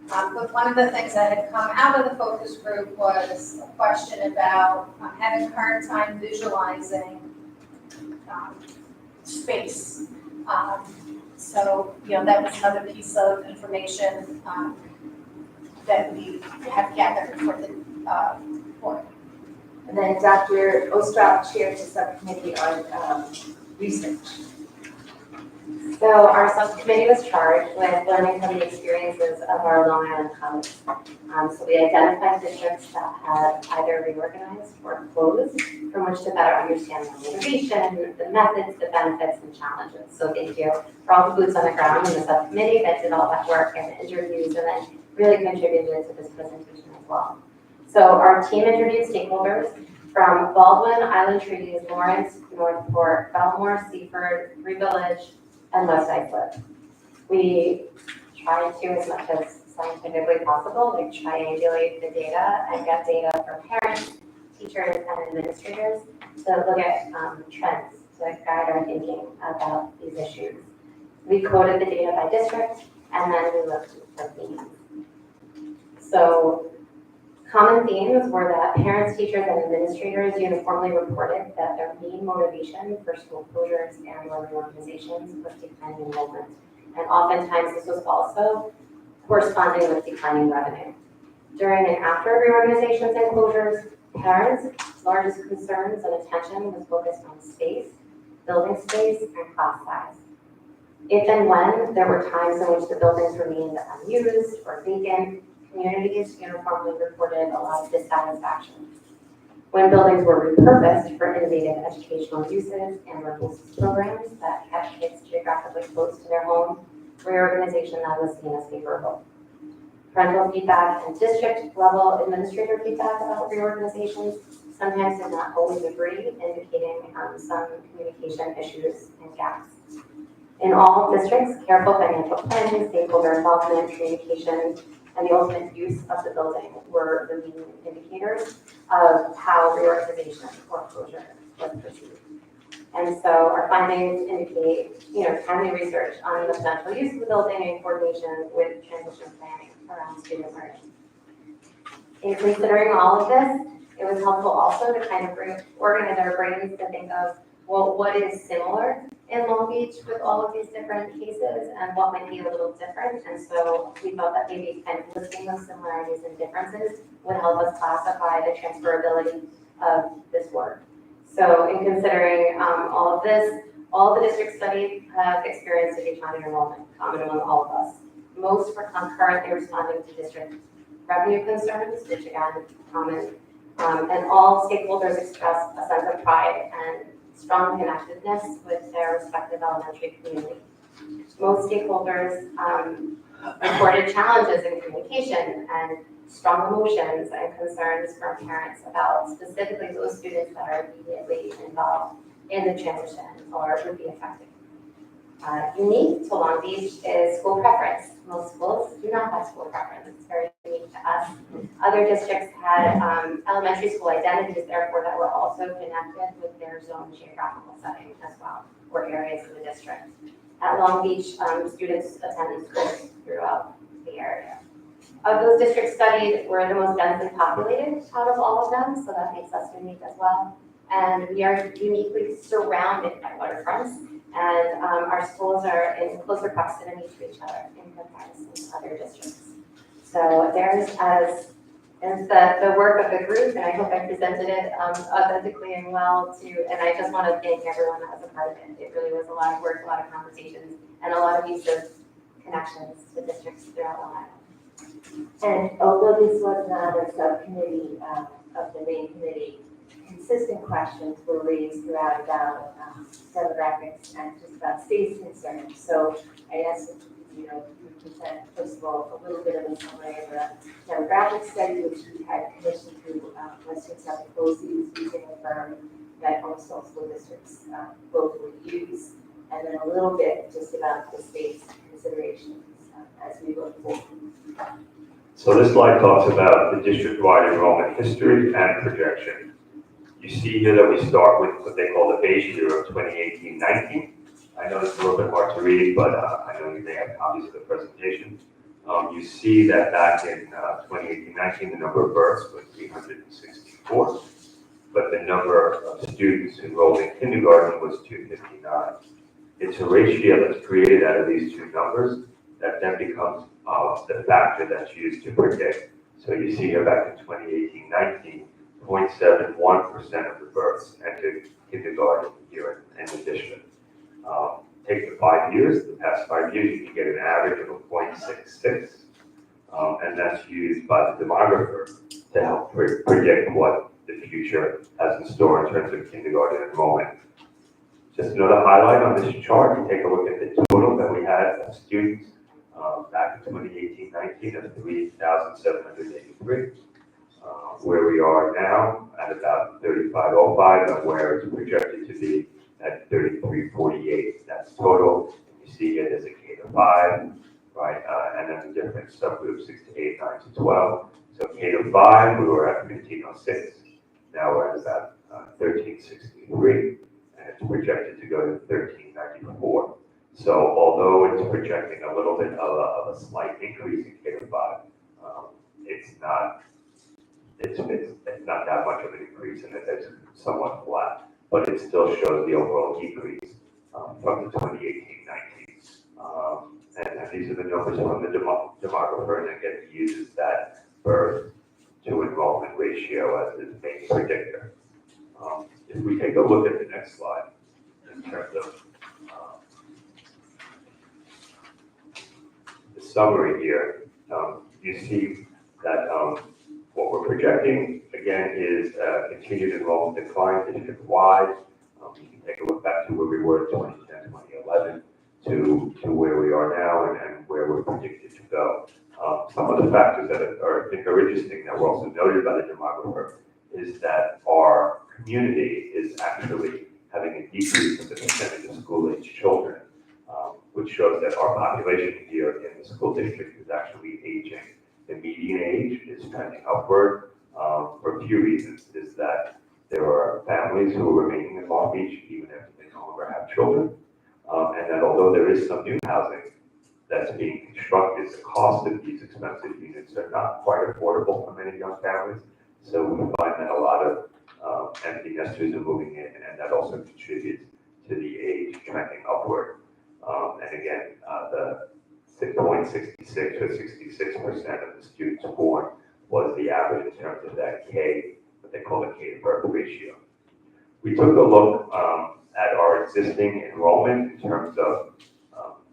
But one of the things that had come out of the focus group was a question about having a hard time visualizing space. So, that was another piece of information that we have gathered for the board. And then Dr. Ostrov chairs the subcommittee on research. So our subcommittee was charged with learning from the experiences of our Long Island colleagues. So we identified districts that had either reorganized or closed, from which to better understand the motivation, the methods, the benefits, and challenges. So thank you for all the boots on the ground in the subcommittee that did all that work and interviews, and then really contributed to this presentation as well. So our team interviewed stakeholders from Baldwin, Island Trees, Lawrence, Northport, Belmore, Seaford, Three Village, and West Islip. We tried to, as much as scientifically possible, like triangulate the data and get data from parents, teachers, and administrators to look at trends to guide our thinking about these issues. We coded the data by district, and then we looked for themes. So common themes were that parents, teachers, and administrators uniformly reported that their main motivation for school closures and or reorganizations was declining enrollment. And oftentimes this was also corresponding with declining revenue. During and after reorganizations and closures, parents' largest concerns and attention was focused on space, building space, and class size. If and when there were times in which the buildings remained unused or vacant, communities uniformly reported a lot of dissatisfaction. When buildings were repurposed for innovative educational uses and local programs that kept kids geographically close to their home, reorganization that was seen as favorable. Parental feedback and district level administrator feedback about reorganizations sometimes did not always agree, indicating some communication issues and gaps. In all districts, careful financial planning, stakeholder involvement, communication, and the ultimate use of the building were the leading indicators of how reorganization or closure was perceived. And so our findings indicate, timely research on the potential use of the building in coordination with transition planning around student learning. In considering all of this, it was helpful also to kind of organize our brains to think of, well, what is similar in Long Beach with all of these different cases and what might be a little different. And so we felt that maybe kind of listing those similarities and differences would help us classify the transferability of this work. So in considering all of this, all the districts studied have experienced a decline in enrollment, common among all of us. Most were concurrently responding to district revenue concerns, which again, common, and all stakeholders expressed a sense of pride and strong connectedness with their respective elementary community. Most stakeholders reported challenges in communication and strong emotions and concerns from parents about specifically those students that are immediately involved in the transition or would be affected. Unique to Long Beach is school preference. Most schools do not have school preference. It's very unique to us. Other districts had elementary school identities, therefore, that were also connected with their zone geographical setting as well, or areas of the district. At Long Beach, students attended schools throughout the area. Of those districts studied, we're the most densely populated out of all of them, so that makes us unique as well. And we are uniquely surrounded by waterfronts, and our schools are in closer proximity to each other in comparison to other districts. So there's the work of the group, and I hope I presented it authentically and well too. And I just want to thank everyone that was a part of it. It really was a lot of work, a lot of conversations, and a lot of use of connections to districts throughout Long Island. And although this was not a subcommittee of the main committee, consistent questions were raised throughout about demographics and just about space concerns. So I asked if you present, first of all, a little bit of a summary of the demographic study, which we had commissioned through Western South Cozy, using a firm that almost all school districts locally use, and then a little bit just about the space considerations as we look forward. So this slide talks about the district-wide enrollment history and projection. You see here that we start with what they call the base year of 2018-19. I know it's a little bit hard to read, but I know you may have copies of the presentation. You see that back in 2018-19, the number of births was 364, but the number of students enrolled in kindergarten was 259. It's a ratio that's created out of these two numbers that then becomes the factor that's used to predict. So you see here back in 2018-19, 0.71% of the births entered kindergarten here in the district. Take the 5 years, the past 5 years, you can get an average of a 0.66. And that's used by the demographer to help predict what the future has in store in terms of kindergarten enrollment. Just another highlight on this chart, you take a look at the total that we had of students back in 2018-19 of 3,783. Where we are now at about 3,505, and where it's projected to be at 3,348. That's total. You see here there's a K to 5, right? And then the different subgroups 6 to 8, 9 to 12. So K to 5, we were at 1,506. Now we're at about 1,363, and it's projected to go to 1,394. So although it's projecting a little bit of a slight increase in K to 5, it's not that much of an increase, and it's somewhat flat, but it still shows the overall decrease from the 2018-19. And these are the numbers from the demographer, and again, he uses that birth to enrollment ratio as his main predictor. If we take a look at the next slide, in terms of summary here, you see that what we're projecting, again, is continued enrollment decline district-wide. You can take a look back to where we were in 2010, 2011, to where we are now and where we're predicted to go. Some of the factors that I think are interesting that were also noted by the demographer is that our community is actually having a decrease in the percentage of school-age children, which shows that our population here in the school district is actually aging. The median age is trending upward for a few reasons. Is that there are families who are remaining in Long Beach even if they no longer have children, and that although there is some new housing that's being constructed, the cost of these expensive units are not quite affordable for many young families. So we find that a lot of empty nesters are moving in, and that also contributes to the age trending upward. And again, the 6.66 or 66% of the students born was the average in terms of that K, what they call the K to birth ratio. We took a look at our existing enrollment in terms of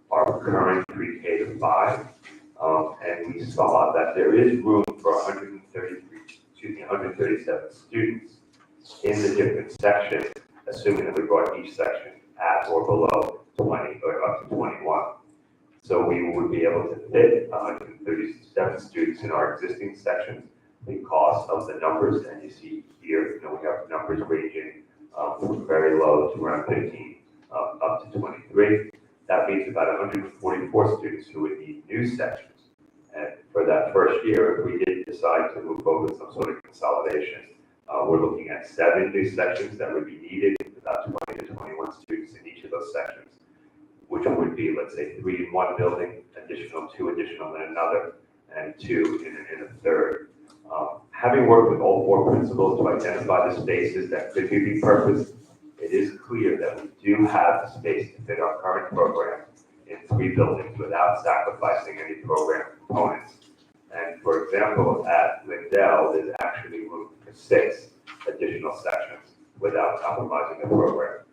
our current pre-K to 5, and we saw that there is room for 137 students in the different sections, assuming that we brought each section at or below 20 or up to 21. So we would be able to fit 137 students in our existing sections because of the numbers, and you see here, we have numbers ranging from very low to around 15 up to 23. That means about 144 students who would need new sections. And for that first year, if we did decide to move over some sort of consolidation, we're looking at 7 new sections that would be needed, about 20 to 21 students in each of those sections, which would be, let's say, 3 in one building, 2 additional in another, and 2 in a third. Having worked with all 4 principals to identify the spaces that could be repurposed, it is clear that we do have the space to fit our current program in 3 buildings without sacrificing any program components. And for example, at Lindell, there's actually room for 6 additional sections without compromising the program.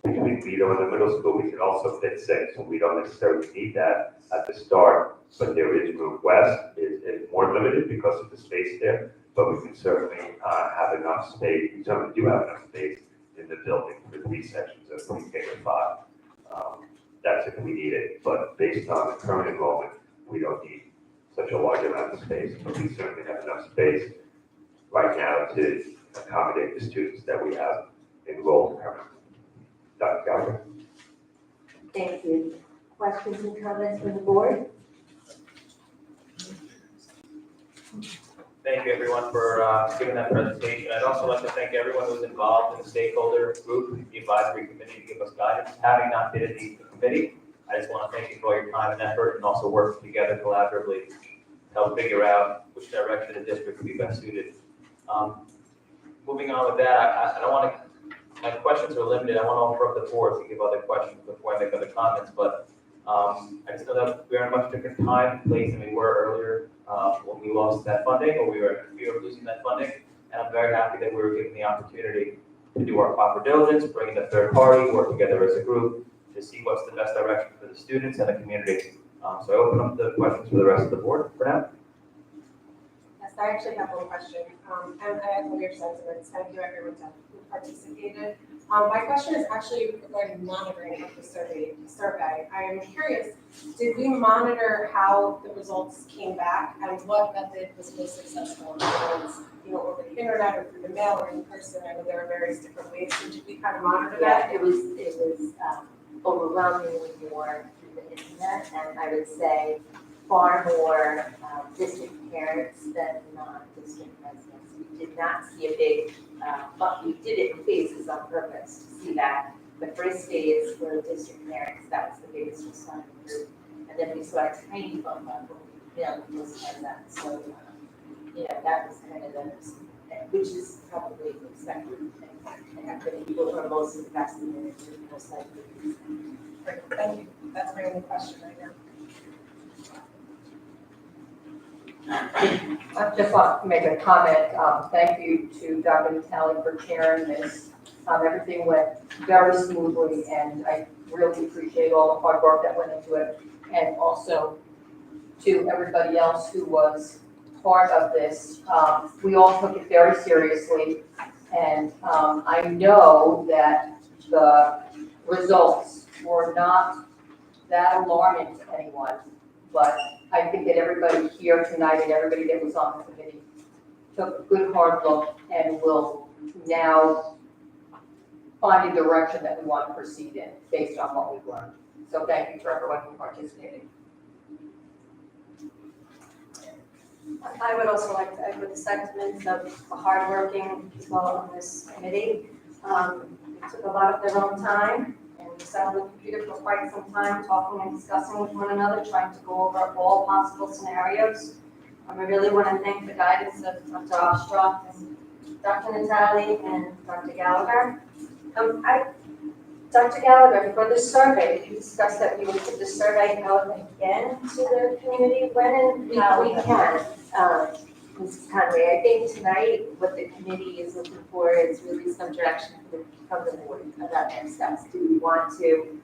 Between Lido and the middle school, we can also fit 6, so we don't necessarily need that at the start, but there is room. West is more limited because of the space there, but we can certainly have enough space. We certainly do have enough space in the building for 3 sections of pre-K to 5. That's if we need it, but based on the current enrollment, we don't need such a large amount of space, but we certainly have enough space right now to accommodate the students that we have enrolled currently. Dr. Gallagher? Thank you. Questions and comments from the board? Thank you, everyone, for giving that presentation. I'd also like to thank everyone who was involved in the stakeholder group, the advisory committee, to give us guidance. Having not been in the committee, I just want to thank you for all your time and effort, and also working together collaboratively to help figure out which direction the district would be best suited. Moving on with that, I don't want to. My questions are limited. I want to offer up the board to give other questions before I make other comments, but I just know that we're in a much different time, place than we were earlier when we lost that funding, or we were losing that funding. And I'm very happy that we were given the opportunity to do our proper diligence, bring in a third party, work together as a group to see what's the best direction for the students and the community. So I open up the questions for the rest of the board for now. Yes, I actually have one question. And I echo your sentiments. Thank you, everyone who participated. My question is actually regarding monitoring of the survey. I am curious, did we monitor how the results came back and what method was most successful? Over the internet or through the mail or in person? I know there are various different ways. So did we kind of monitor that? Yeah, it was overwhelmingly more through the internet, and I would say far more district parents than non-district residents. We did not see a big, but we did it in phases on purpose to see that. The first phase were district parents, that was the biggest responding group. And then we saw a tiny bump up when we failed most of that. So, that was kind of which is probably expected. And the people who are most invested in it would most likely. Great, thank you. That's my only question right now. I just want to make a comment. Thank you to Dr. Natali for chairing this. Everything went very smoothly, and I really appreciate all the hard work that went into it. And also to everybody else who was part of this. We all took it very seriously, and I know that the results were not that alarming to anyone, but I think that everybody here tonight and everybody that was on the committee took a good hard look and will now find a direction that we want to proceed in based on what we've learned. So thank you for everyone who participated. I would also like to echo the sentiments of the hardworking people on this committee. They took a lot of their own time and we sat on the computer for quite some time talking and discussing with one another, trying to go over all possible scenarios. I really want to thank the guidance of Dr. Ostrom and Dr. Natali and Dr. Gallagher. Dr. Gallagher, for the survey, you discussed that you would put the survey out again to the community. When and how? We can, Mrs. Conway, I think tonight what the committee is looking for is really some direction from the board about next steps. Do we want to,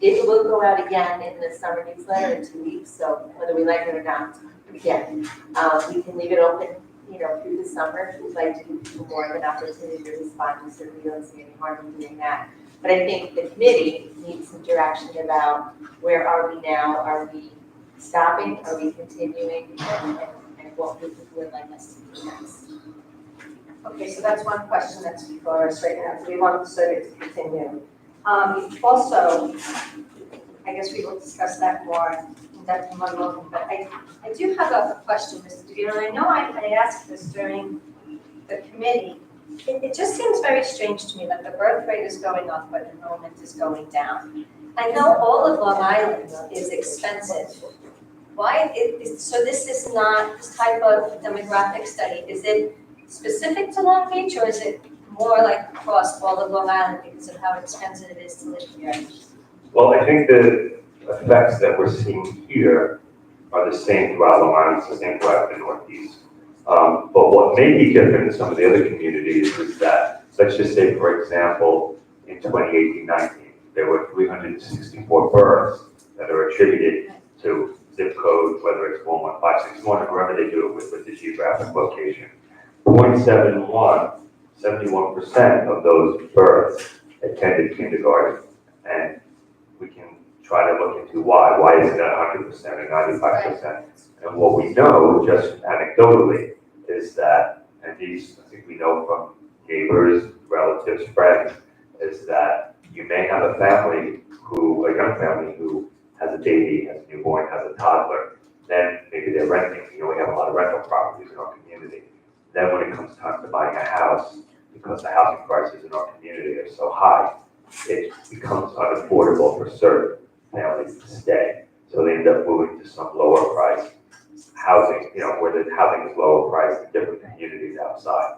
it will go out again in the summer newsletter in 2 weeks, so whether we like it or not, again, we can leave it open, through the summer if we'd like to give people more of an opportunity to respond. We certainly don't see any harm in doing that. But I think the committee needs some direction about where are we now? Are we stopping? Are we continuing? And what would people like us to do next? Okay, so that's one question that's before us right now. Do we want the survey to continue? Also, I guess we will discuss that more in depth in one moment, but I do have a question, Mr. DeVito, and I know I asked this during the committee. It just seems very strange to me that the birth rate is going up, but enrollment is going down. I know all of Long Island is expensive. So this is not this type of demographic study. Is it specific to Long Beach, or is it more like across all of Long Island because of how expensive it is to live here? Well, I think the effects that we're seeing here are the same throughout Long Island, it's the same throughout the Northeast. But what may be different in some of the other communities is that, let's just say, for example, in 2018-19, there were 364 births that are attributed to zip code, whether it's 11561 or wherever they do it with the geographic location. 0.71, 71% of those births attended kindergarten. And we can try to look into why. Why is it at 100% or 95%? And what we know, just anecdotally, is that, and these I think we know from neighbors, relatives, friends, is that you may have a young family who has a baby, has a newborn, has a toddler. Then maybe they're renting. We have a lot of rental properties in our community. Then when it comes time to buying a house, because the housing prices in our community are so high, it becomes unaffordable for certain families to stay. So they end up moving to some lower price housing, where the housing is lower priced in different communities outside.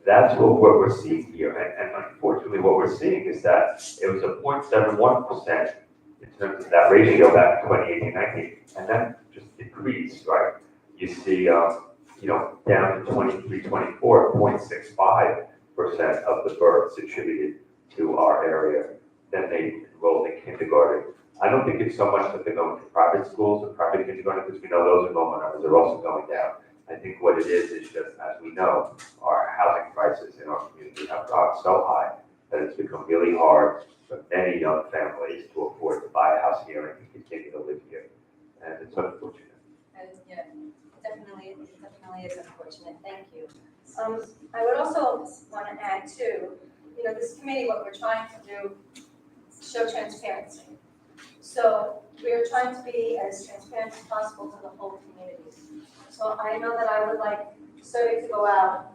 That's what we're seeing here. And unfortunately, what we're seeing is that it was a 0.71% in terms of that ratio back in 2018-19, and that just decreased, right? You see, down to 23-24, 0.65% of the births attributed to our area. Then they enrolled in kindergarten. I don't think it's so much that they're going to private schools or private kindergarten, because we know those enrollment numbers are also going down. I think what it is just, as we know, our housing prices in our community have gone so high that it's become really hard for many young families to afford to buy a house here and continue to live here. And it's unfortunate. And yeah, definitely is unfortunate. Thank you. I would also want to add too, this committee, what we're trying to do is show transparency. So we are trying to be as transparent as possible to the whole community. So I know that I would like the survey to go out,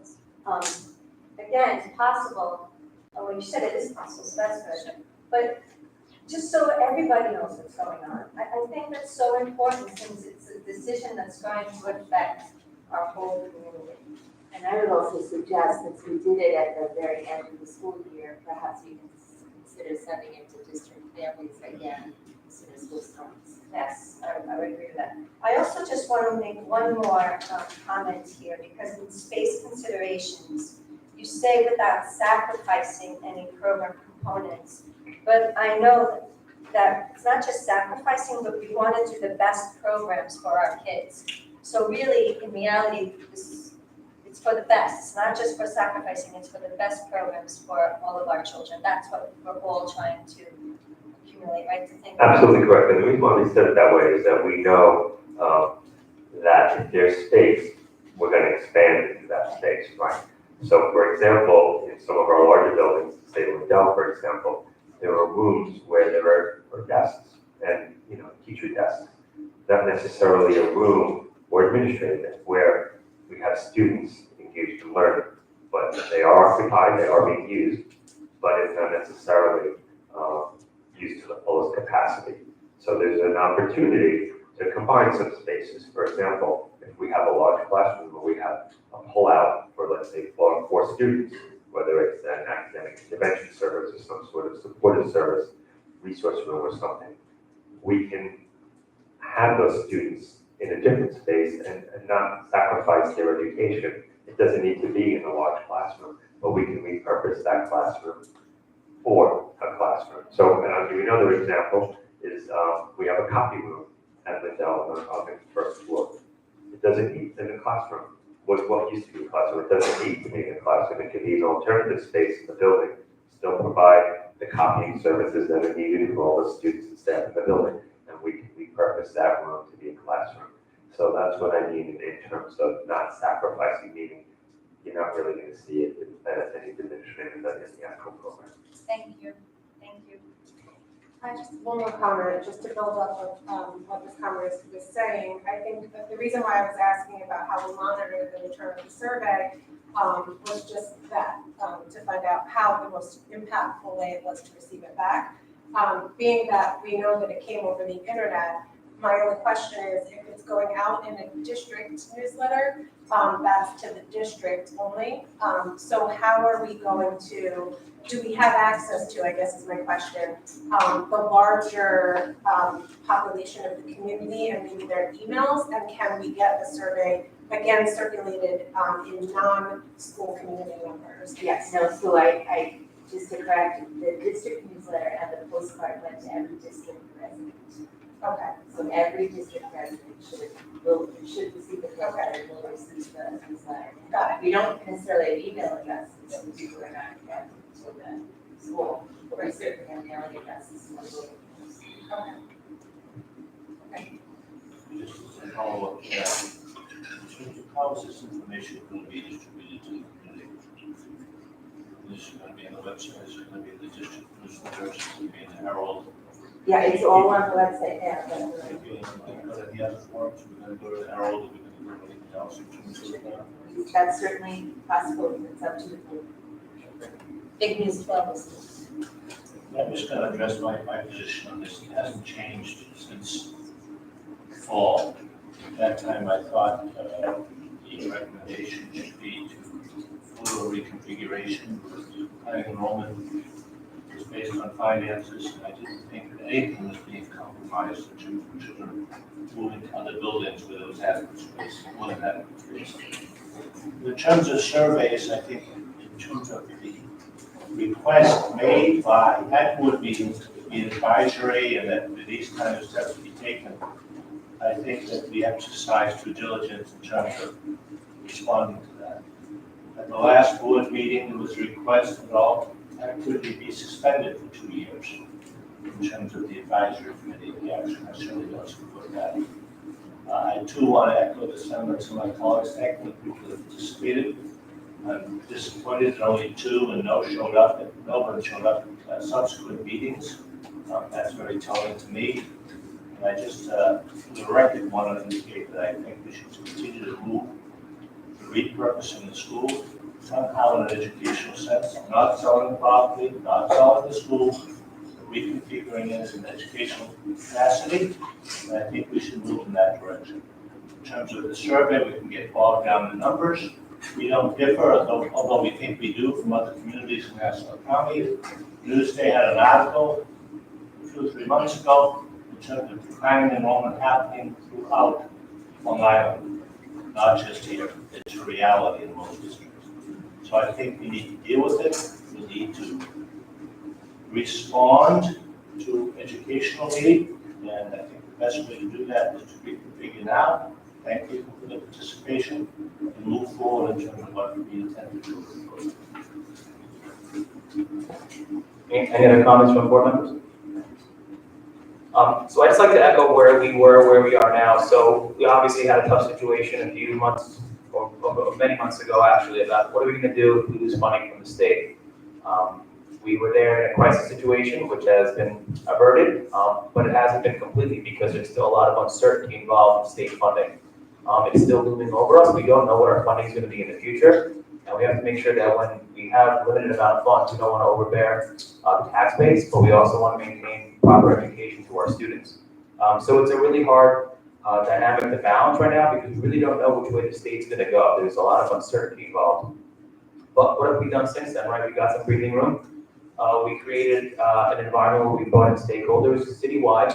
again, if possible. Oh, you said it is possible, so that's good. But just so everybody knows what's going on. I think that's so important since it's a decision that's going to affect our whole community. And I would also suggest, since we did it at the very end of the school year, perhaps we can consider sending it to district families again as soon as school starts. Yes, I would agree with that. I also just want to make one more comment here, because in space considerations, you say without sacrificing any program components, but I know that that it's not just sacrificing, but we want to do the best programs for our kids. So really, in reality, it's for the best. It's not just for sacrificing, it's for the best programs for all of our children. That's what we're all trying to accumulate, right, to think. Absolutely correct. And the reason why we said it that way is that we know that if there's space, we're going to expand into that space, right? So, for example, in some of our larger buildings, say Liddell, for example, there are rooms where there are desks and, teacher desks. Not necessarily a room or administrative where we have students engaged in learning, but they are occupied, they are being used, but it's not necessarily used to the fullest capacity. So there's an opportunity to combine some spaces. For example, if we have a large classroom where we have a pullout for, let's say, 4 students, whether it's an academic intervention service or some sort of supportive service, resource room or something, we can have those students in a different space and not sacrifice their education. It doesn't need to be in a large classroom, but we can repurpose that classroom for a classroom. So, and I'll give you another example, is we have a copy room at Liddell on the first floor. It doesn't need in the classroom. What used to be a classroom, it doesn't need to be in a classroom. It could be an alternative space in the building, still provide the copying services that are needed for all the students and staff in the building, and we can repurpose that room to be a classroom. So that's what I mean in terms of not sacrificing, meaning you're not really going to see it as any diminishment than in the actual program. Thank you, thank you. I just, one more comment, just to build up of what Ms. Commerce was saying. I think that the reason why I was asking about how we monitor the return of the survey was just that, to find out how the most impactful way it was to receive it back. Being that we know that it came over the internet, my only question is if it's going out in a district newsletter, that's to the district only. So how are we going to, do we have access to, I guess is my question, the larger population of the community and maybe their emails? And can we get the survey again circulated in non-school community members? Yes, no, so I just to correct, the district newsletter and the postcard went to every district resident. Okay. So every district resident should receive the postcard and will receive the newsletter. Got it. We don't necessarily have email addresses, so people are not connected to the school, but we certainly have mailing addresses. Okay. Just to follow up to that, in terms of how is this information going to be distributed to the community? Is it going to be on the website, is it going to be in the district newsletter, is it going to be in the Herald? Yeah, it's all on the website now, Are we going to go to the other forums, we're going to go to the Herald, are we going to go to anything else in terms of that? that's certainly possible, it's up to the group. Big news levels. I'm just going to address my position on this. It hasn't changed since fall. At that time, I thought the recommendation should be to full reconfiguration. High enrollment was based on finances, and I didn't think that anything was being compromised in terms of children moving to other buildings where there was adequate space, more than adequate space. In terms of surveys, I think in terms of the request made by Atwood being advisory and that these kind of steps be taken, I think that we exercise due diligence in terms of responding to that. At the last board meeting, there was a request that all activity be suspended for 2 years in terms of the advisory committee, the action. I certainly don't support that. I too want to echo the sentiments of my colleagues, thank the people that participated. I'm disappointed that only 2 and nobody showed up at subsequent meetings. That's very telling to me. And I just, for the record, want to indicate that I think we should continue to move the repurposing the school somehow in an educational sense, not selling the property, not selling the school, but reconfiguring it as an educational capacity. And I think we should move in that direction. In terms of the survey, we can get bogged down in the numbers. We don't differ, although we think we do from other communities in Nassau County. Newsday had an article 2 or 3 months ago in terms of declining enrollment happening throughout Long Island, not just here. It's a reality in most districts. So I think we need to deal with it. We need to respond to educational need, and I think the best way to do that is to reconfigure now, thank people for their participation, and move forward in terms of what we intend to do. Any other comments from board members? So I'd just like to echo where we were, where we are now. So we obviously had a tough situation a few months, or many months ago actually, about what are we gonna do if we lose funding from the state? We were there in a crisis situation, which has been averted, but it hasn't been completely because there's still a lot of uncertainty involved in state funding. It's still looming over us. We don't know what our funding is gonna be in the future. And we have to make sure that when we have limited amount of funds, we don't want to overbear the tax base, but we also want to maintain proper education to our students. So it's a really hard dynamic to balance right now because we really don't know which way the state's going to go. There's a lot of uncertainty involved. But what have we done since then, right? We got some breathing room. We created an environment where we brought in stakeholders citywide.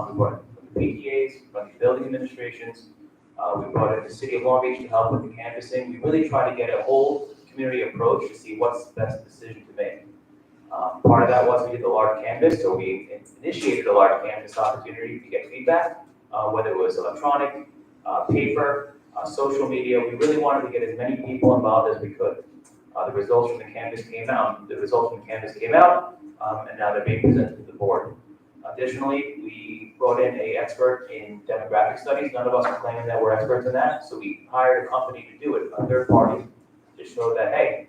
We brought in the PTAs, from the building administrations. We brought in the city of Long Beach to help with the canvassing. We really try to get a whole community approach to see what's the best decision to make. Part of that was we did the large canvas, so we initiated a large canvas opportunity to get feedback, whether it was electronic, paper, social media. We really wanted to get as many people involved as we could. The results from the canvas came out, and now they're being presented to the board. Additionally, we brought in an expert in demographic studies. None of us are claiming that we're experts in that, so we hired a company to do it, a third party, to show that, hey,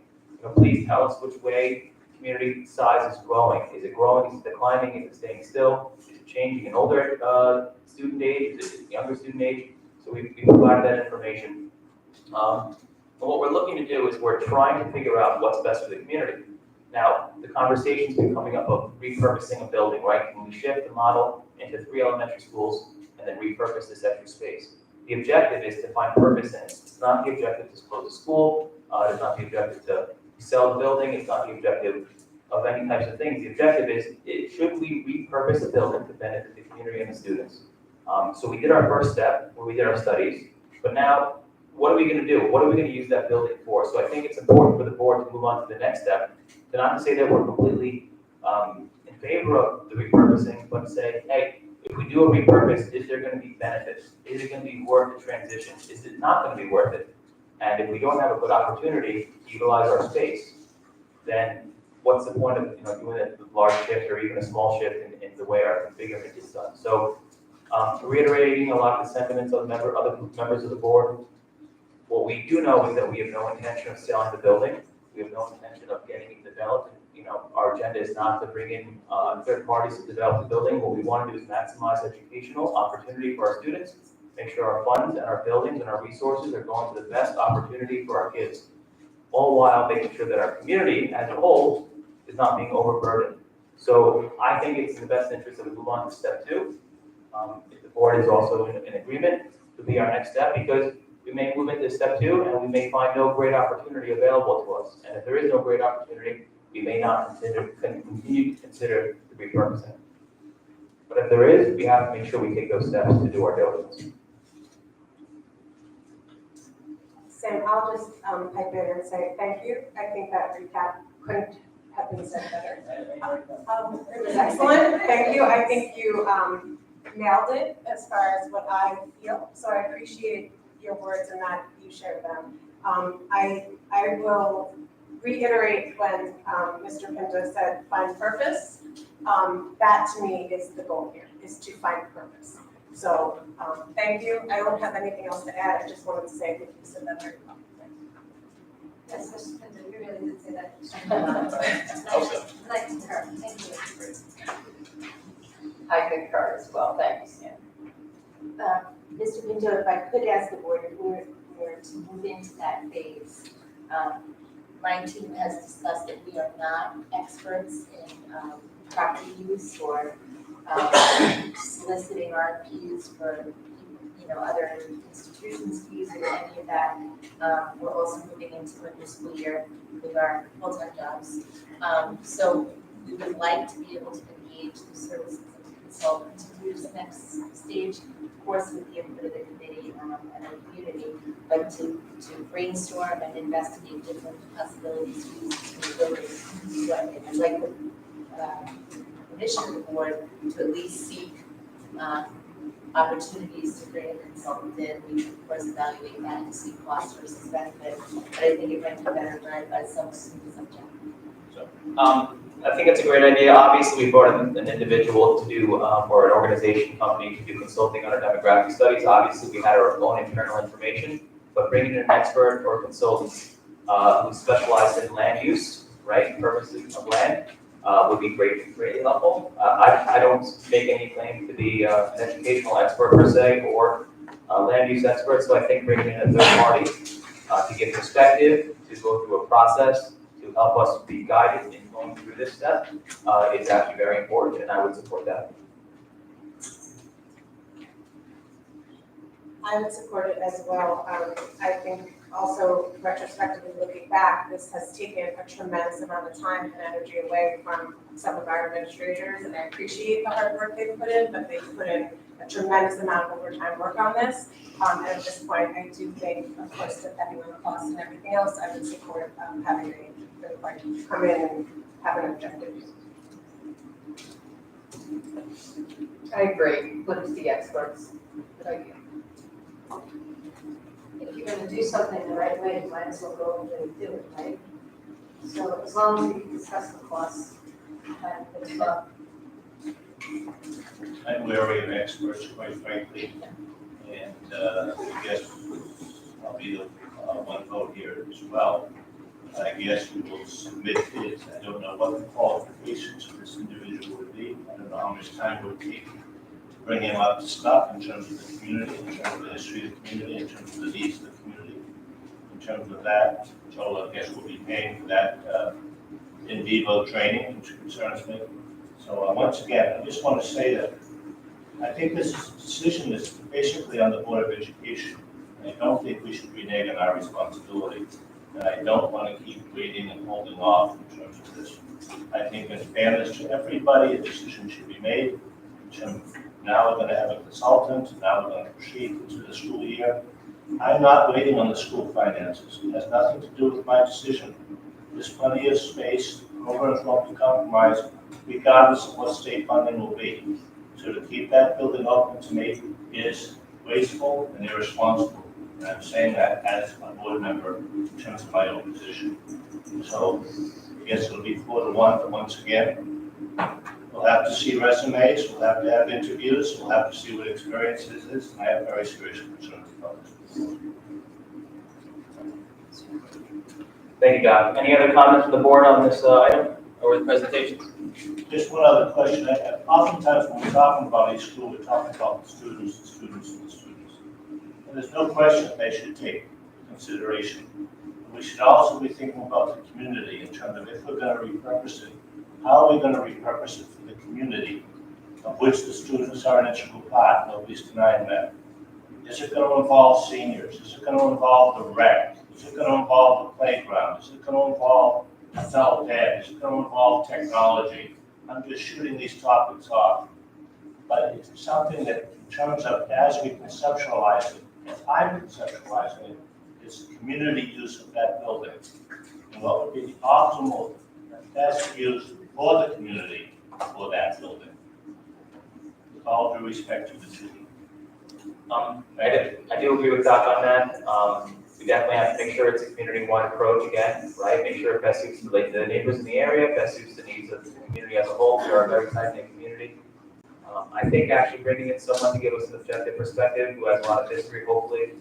please tell us which way community size is growing. Is it growing? Is it declining? Is it staying still? Is it changing in older student age? Is it younger student age? So we provided that information. And what we're looking to do is we're trying to figure out what's best for the community. Now, the conversation's been coming up of repurposing a building, right? Can we shift the model into 3 elementary schools and then repurpose this extra space? The objective is to find purpose in it. It's not the objective to close a school. It's not the objective to sell the building. It's not the objective of any types of things. The objective is, should we repurpose a building to benefit the community and the students? So we did our first step where we did our studies, but now what are we going to do? What are we going to use that building for? So I think it's important for the board to move on to the next step. To not to say that we're completely in favor of the repurposing, but to say, hey, if we do a repurpose, is there going to be benefits? Is it going to be worth the transition? Is it not going to be worth it? And if we don't have a good opportunity to utilize our space, then what's the point of doing a large shift or even a small shift in the way our configuration is done? So reiterating a lot of the sentiments of other members of the board, what we do know is that we have no intention of selling the building. We have no intention of getting it developed. Our agenda is not to bring in third parties to develop the building. What we want to do is maximize educational opportunity for our students, make sure our funds and our buildings and our resources are going to the best opportunity for our kids, all while making sure that our community as a whole is not being overburdened. So I think it's in the best interest that we move on to step 2. If the board is also in agreement to be our next step, because we may move into step 2 and we may find no great opportunity available to us. And if there is no great opportunity, we may not continue to consider the repurposing. But if there is, we have to make sure we take those steps to do our diligence. Sam, I'll just pipe in and say thank you. I think that recap couldn't have been said better. It was excellent. Thank you. I think you nailed it as far as what I feel. So I appreciate your words and that you share them. I will reiterate when Mr. Pinto said find purpose. That to me is the goal here, is to find purpose. So thank you. I don't have anything else to add. I just wanted to say that you said that very well. Yes, Mr. Pinto, you really did say that. Nice to hear. Thank you. I concur as well, thanks, Sam. Mr. Pinto, if I could ask the board, if we were to move into that phase, my team has discussed that we are not experts in property use or soliciting RFPs for other institutions' fees or any of that. We're also moving into a new school year with our full-time jobs. So we would like to be able to engage the services of the consultant to do this next stage, of course, with the input of the committee and the community, but to brainstorm and investigate different possibilities for the building. So I'd like the permission of the board to at least seek opportunities to bring a consultant in. We should of course evaluate that to see cost versus benefit, but I think it might be better done by some students subject. I think it's a great idea. Obviously, we brought in an individual to do, or an organization company to do consulting on our demographic studies. Obviously, we had our own internal information, but bringing in an expert or consultant who specialized in land use, right, purposes of land, would be greatly helpful. I don't make any claim to be an educational expert per se or a land use expert, so I think bringing in a third party to give perspective, to go through a process, to help us be guided in going through this step is actually very important, and I would support that. I would support it as well. I think also retrospectively looking back, this has taken a tremendous amount of time and energy away from some of our administrators, and I appreciate the hard work they've put in, but they've put in a tremendous amount of overtime work on this. And at this point, I do think, of course, depending on the cost and everything else, I would support having a third party come in and have an objective. I agree, put it to the experts. Good idea. If you're gonna do something the right way, you might as well go and do it, right? So as long as we discuss the costs, it's fun. I'm wary of experts, quite frankly, and I guess I'll be the one vote here as well. I guess we will submit bids. I don't know what the qualifications for this individual would be. I don't know how much time it would take to bring him up to snuff in terms of the community, in terms of the history of the community, in terms of the needs of the community. In terms of that, Joel, I guess, will be paying for that in vivo training, which concerns me. So once again, I just want to say that I think this decision is basically on the Board of Education. I don't think we should renege on our responsibility. And I don't want to keep waiting and holding off in terms of this. I think in fairness to everybody, a decision should be made. Now we're going to have a consultant, now we're going to proceed into the school year. I'm not waiting on the school finances. It has nothing to do with my decision. There's plenty of space, programs won't be compromised, regardless of what state funding will be. So to keep that building open to me is wasteful and irresponsible. And I'm saying that as a board member in terms of my own position. So I guess it'll be 4-1, but once again, we'll have to see resumes, we'll have to have interviews, we'll have to see what experiences is, and I have very serious concerns about this. Thank you, Don. Any other comments from the board on this item or the presentation? Just one other question. Oftentimes when we're talking about a school, we're talking about the students, the students, and the students. And there's no question they should take consideration. We should also be thinking about the community in terms of if we're going to repurpose it, how are we going to repurpose it for the community of which the students are an integral part? Nobody's denying that. Is it going to involve seniors? Is it going to involve the rec? Is it going to involve the playground? Is it going to involve adult ed? Is it going to involve technology? I'm just shooting these topics off. But it's something that in terms of as we conceptualize it, as I'm conceptualizing it, is community use of that building. And what would be the optimal and best use for the community for that building? With all due respect to the city. I do agree with Doc on that. We definitely have to make sure it's a community-wide approach again, right? Make sure it best suits the neighbors in the area, best suits the needs of the community as a whole. We are a very tight-knit community. I think actually bringing in someone to give us an objective perspective who has a lot of history, hopefully,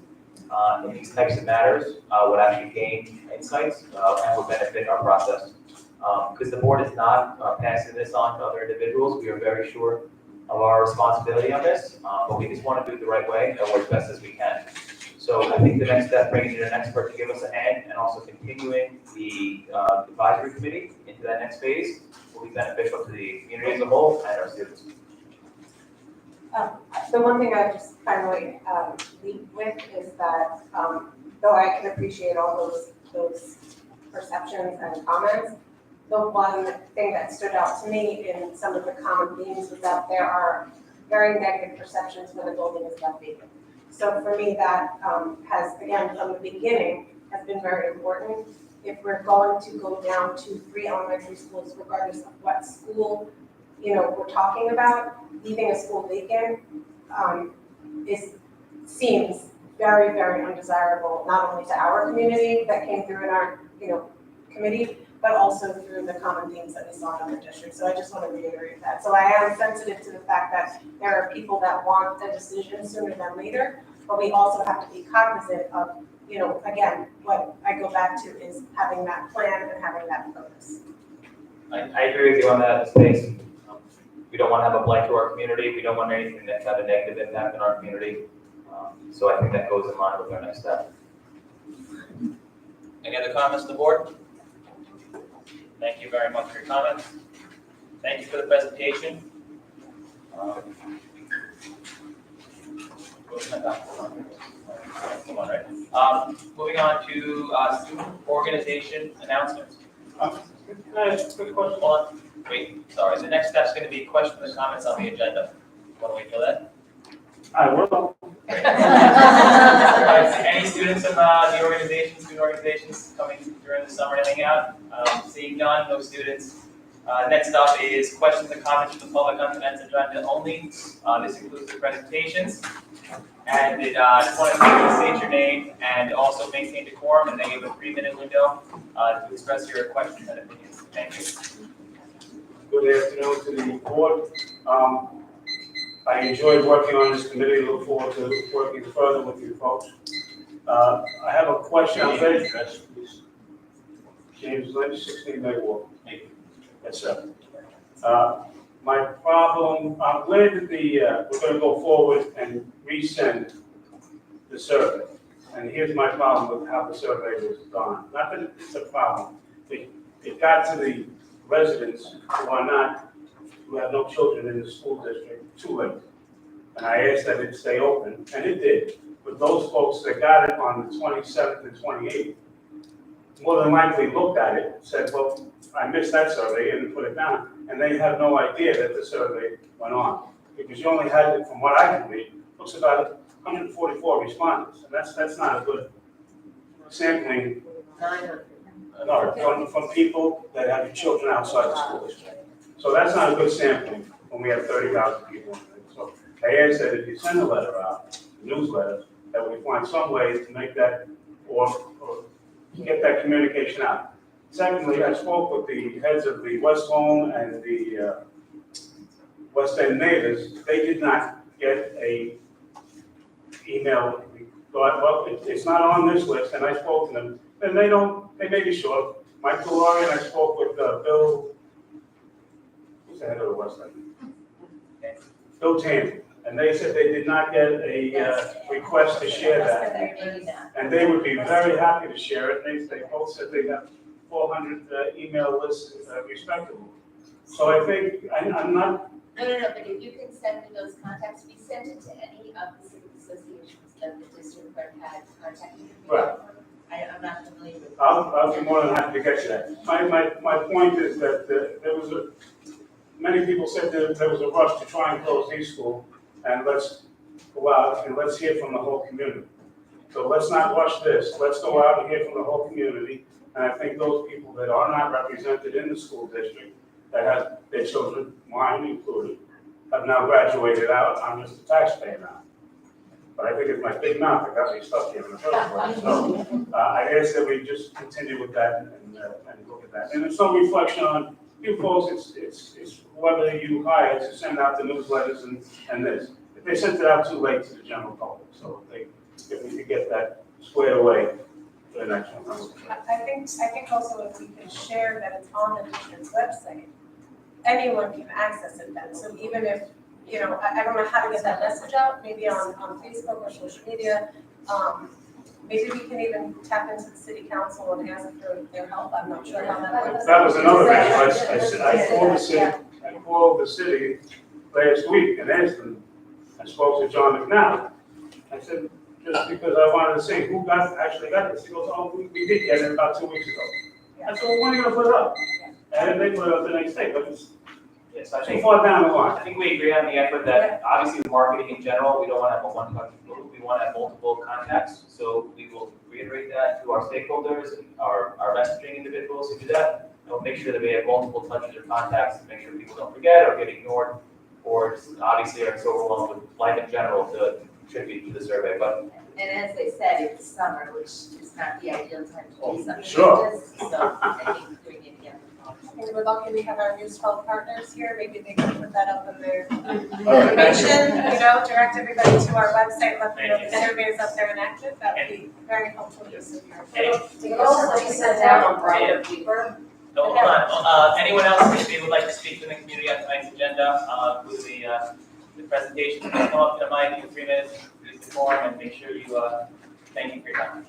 in these types of matters would actually gain insights and would benefit our process. Because the board is not passing this on to other individuals. We are very sure of our responsibility on this, but we just want to do it the right way and work as best as we can. So I think the next step, bringing in an expert to give us a hand and also continuing the advisory committee into that next phase will be beneficial to the community as a whole and our students. The one thing I just finally leave with is that though I can appreciate all those perceptions and comments, the one thing that stood out to me in some of the common themes was that there are very negative perceptions when the building is left vacant. So for me, that has, again, from the beginning, has been very important. If we're going to go down to 3 elementary schools, regardless of what school we're talking about, leaving a school vacant, seems very, very undesirable, not only to our community that came through in our, committee, but also through the common themes that we saw in other districts. So I just want to reiterate that. So I am sensitive to the fact that there are people that want a decision sooner than later, but we also have to be cognizant of, again, what I go back to is having that plan and having that purpose. I agree with you on that space. We don't want to have a blight to our community. We don't want anything that's had a negative impact on our community. So I think that goes in line with our next step. Any other comments on the board? Thank you very much for your comments. Thank you for the presentation. Come on, right? Moving on to student organization announcements. Can I ask a quick question? Hold on. Wait, sorry. The next step's going to be questions and comments on the agenda. Want to wait for that? I will. Great. Any students in the organization, student organizations coming during the summer to hang out? Seeing none, no students. Next up is questions and comments from the public on tonight's agenda only. This includes the presentations. And just want to state your name and also maintain decorum, and then you have a 3-minute window to express your questions and opinions. Thank you. Good afternoon to the board. I enjoyed working on this committee, look forward to working further with you folks. I have a question. Address, please. James Lynch, 16 Maywalk. Yes, sir. My problem, I'm glad that we're going to go forward and resend the survey. And here's my problem with how the survey was done. Not that it's a problem. It got to the residents who have no children in the school district too late. And I asked that it stay open, and it did. But those folks that got it on the 27th and 28th, more than likely looked at it, said, well, I missed that survey, and put it down. And they have no idea that the survey went on. Because you only had, from what I can read, looks about 144 respondents. And that's not a good sampling. 900. No, from people that have children outside the school district. So that's not a good sampling when we have 30,000 people. So I asked that if you send a letter out, a newsletter, that we find some way to make that or get that communication out. Secondly, I spoke with the heads of the West Home and the West End neighbors. They did not get a email. We thought, well, it's not on this list, and I spoke to them, and they may be short. Mike Delore, and I spoke with Bill, who's the head of the West End? Bill Tanner, and they said they did not get a request to share that. And they would be very happy to share it. They both said they got 400 email lists respectively. So I think, I'm not. No, but if you can send me those contacts, we sent it to any of the civic associations that the district clerk had contacted me. Right. I'm not familiar with. I'll be more than happy to get you that. My point is that many people said that there was a rush to try and close these schools, and let's go out and let's hear from the whole community. So let's not rush this. Let's go out and hear from the whole community. And I think those people that are not represented in the school district, that have their children, mine included, have now graduated out. I'm just a taxpayer now. But I think it's my big mouth that got me stuck here in the first place. So I ask that we just continue with that and look at that. And it's no reflection on you folks. It's whoever you hire to send out the newsletters and this. If they sent it out too late to the general public, so if we could get that squared away for the next one. I think also if we can share that it's on the district's website, anyone can access it then. So even if, I don't know how to get that message out, maybe on Facebook or social media. Maybe we can even tap into the city council and ask for their help. I'm not sure how that works. That was another issue. I called the city last week and asked them, I spoke to John McNally. I said, just because I wanted to see who actually got this. He goes, oh, we did get it about 2 weeks ago. I said, well, when are you going to put it up? And then they put it up the next day, but it's too far down the line. I think we agree on the effort that obviously with marketing in general, we don't want to have a one-touch approach. We want to have multiple contacts. So we will reiterate that to our stakeholders and our messaging individuals who do that. we'll make sure that we have multiple touches or contacts to make sure people don't forget or get ignored, or just obviously are so overwhelmed with life in general to contribute to the survey. But And as they said, it's summer, which is not the ideal time to do something sure. like this, so I think doing it again. And we're lucky we have our new 12 partners here, maybe they can put that up in their information, direct everybody to our website, let them know the survey is up there and active, that would be very helpful to us. They also sent out on brown paper. no, hold on. Anyone else, if they would like to speak to the community on tonight's agenda, with the presentation, please come up to the mic in 3 minutes, introduce the forum, and make sure you, thank you for your time.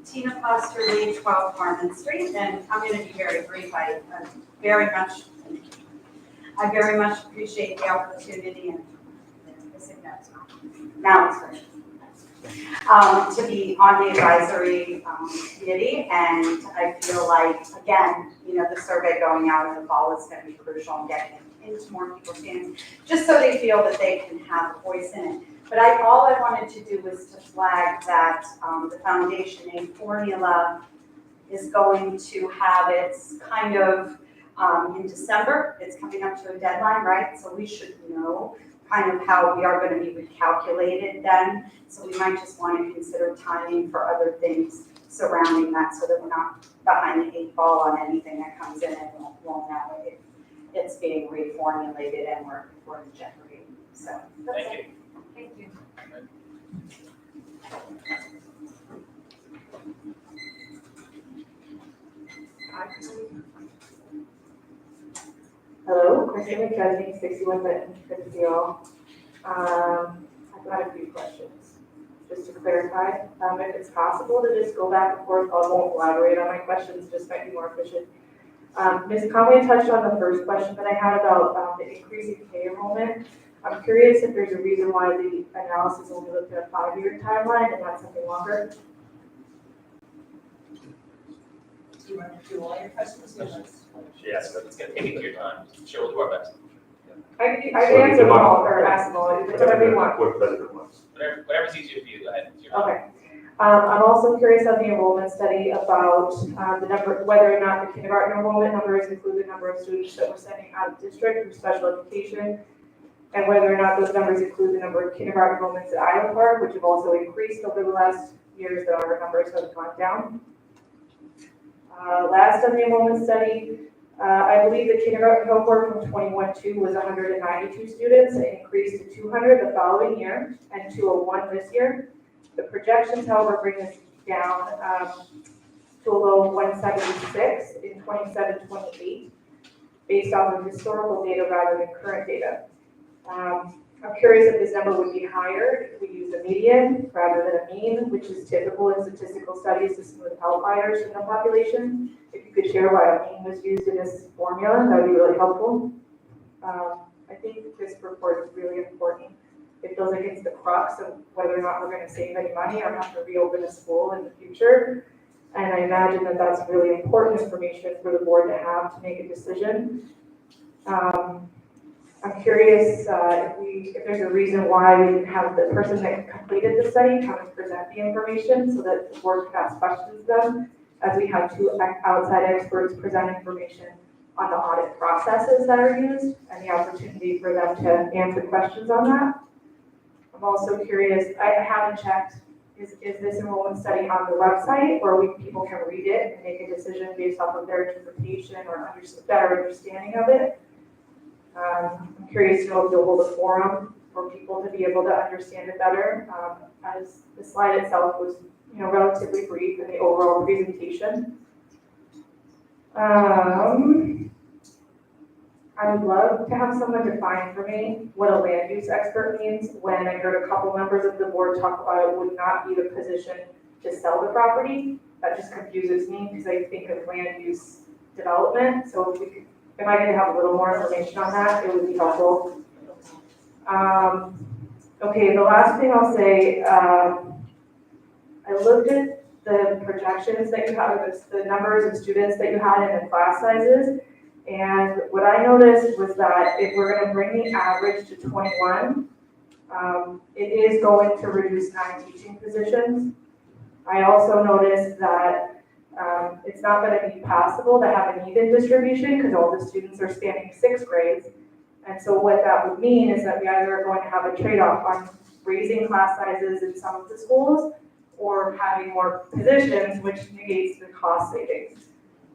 Tina Foster, Lee, 12 Harmon Street, and I'm going to be very brief. I very much appreciate the opportunity and now it's great. To be on the advisory committee, and I feel like, again, the survey going out in the fall is going to be crucial in getting into more people's hands, just so they feel that they can have a voice in it. But all I wanted to do was to flag that the Foundation A formula is going to have its kind of in December. It's coming up to a deadline, right? So we should know kind of how we are going to be recalculated then. So we might just want to consider timing for other things surrounding that, so that we're not behind the 8 ball on anything that comes in and won't know if it's being reformulated and we're in jeopardy. So that's Thank it. you. Thank you. Hello, Kristen McChesney, 61 Benton, good to see you all. I've got a few questions. Just to clarify, if it's possible to just go back and forth, I won't elaborate on my questions, just might be more efficient. Ms. Conway touched on the first question that I had about the increasing K enrollment. I'm curious if there's a reason why the analysis only looked at a 5-year timeline and not something longer. Do you want to do all your questions? Yes, but it's gonna take your time. Sure, we'll do our best. I can answer them all, or ask them all, whatever you want. What president wants. Whatever's easier for you, go ahead. It's your Okay. I'm also curious on the enrollment study about the number, whether or not the kindergarten enrollment numbers include the number of students that we're sending out of district for special education, and whether or not those numbers include the number of kindergarten enrollments at Island Park, which have also increased over the last years that our numbers have gone down. Last on the enrollment study, I believe the kindergarten cohort from 21-2 was 192 students. It increased to 200 the following year and 201 this year. The projections, however, bring this down to a low of 176 in 27-28, based off of historical data rather than current data. I'm curious if this number would be higher if we use a median rather than a mean, which is typical in statistical studies to smooth outliers in the population. If you could share why a mean was used in this formula, that would be really helpful. I think this report is really important. It feels like it's the crux of whether or not we're going to save any money or have to reopen a school in the future. And I imagine that that's really important information for the board to have to make a decision. I'm curious if there's a reason why we didn't have the person that completed the study come and present the information so that the board could ask questions of them, as we have 2 outside experts present information on the audit processes that are used and the opportunity for them to answer questions on that. I'm also curious, I haven't checked, is this enrollment study on the website where people can read it and make a decision based off of their interpretation or better understanding of it? I'm curious to know if you'll hold a forum for people to be able to understand it better, as the slide itself was, relatively brief in the overall presentation. I would love to have someone define for me what a land use expert means. When I heard a couple members of the board talk about it would not be the position to sell the property, that just confuses me because I think of land use development. So if I could have a little more information on that, it would be helpful. Okay, the last thing I'll say, I looked at the projections that you had, or the numbers of students that you had in the class sizes, and what I noticed was that if we're going to bring the average to 21, it is going to reduce 9 teaching positions. I also noticed that It's not gonna be possible to have an even distribution because all the students are spanning 6 grades. And so what that would mean is that we either are going to have a trade-off on raising class sizes in some of the schools or having more positions, which negates the cost savings.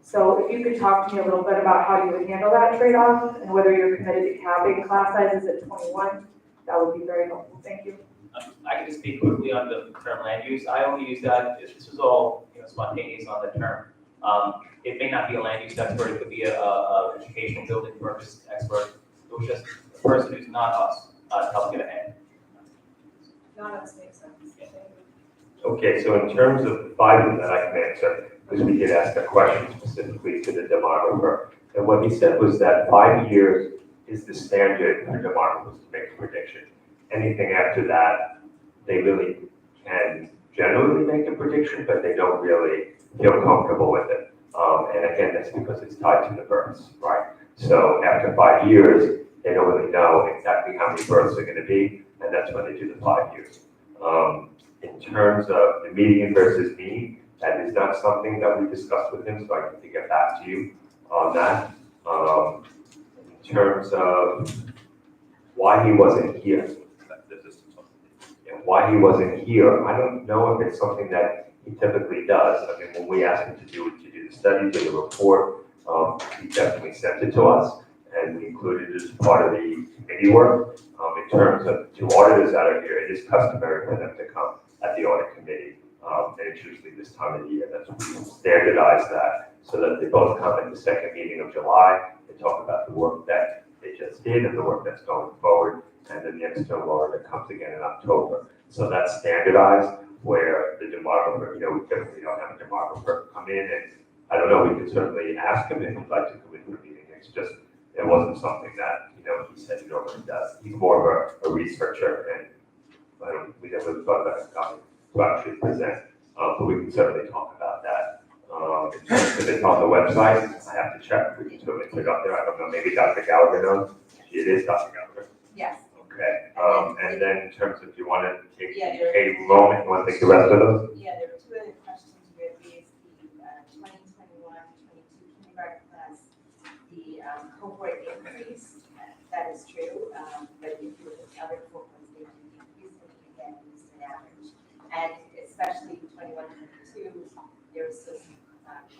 So if you could talk to me a little bit about how you would handle that trade-off and whether you're committed to capping class sizes at 21, that would be very helpful. Thank you. I can just speak quickly on the term land use. I only use that, this was all, spontaneous on the term. It may not be a land use expert, it could be a educational building purpose expert. It was just a person who's not us, to help get ahead. None of this makes sense. Okay, so in terms of 5 that I can answer, because we did ask a question specifically to the demographer. And what he said was that 5 years is the standard for demographers to make a prediction. Anything after that, they really can generally make a prediction, but they don't really feel comfortable with it. And again, that's because it's tied to the births, right? So after 5 years, they don't really know exactly how many births are gonna be, and that's when they do the 5 years. In terms of the median versus mean, that is not something that we discussed with him, so I need to get back to you on that. In terms of why he wasn't here, why he wasn't here, I don't know if it's something that he typically does. I mean, when we asked him to do the study, do the report, he definitely sent it to us, and we included it as part of the committee work. In terms of 2 auditors that are here, it is customary for them to come at the audit committee, and it's usually this time of the year. That's we standardize that so that they both come at the second meeting of July and talk about the work that they just did and the work that's going forward, and then the external auditor comes again in October. So that's standardized, where the demographer, we typically don't have a demographer come in, and I don't know, we could certainly ask him if he'd like to come in for a meeting. It's just, it wasn't something that, he said he normally does. He's more of a researcher, and we never thought about coming to actually present, but we can certainly talk about that. If it's on the website, I have to check, we can certainly put it up there. I don't know, maybe Dr. Gallagher knows. It is Dr. Gallagher. Yes. Okay, and then in terms of, do you want to take Yeah, there- a moment, you want to take the rest of those? Yeah, there were 2 other questions you had raised, the 2021, 22 kindergarten class, the cohort increase, that is true, but if you look at the other cohorts, they decreased and again, used an average. And especially 21, 22, there was some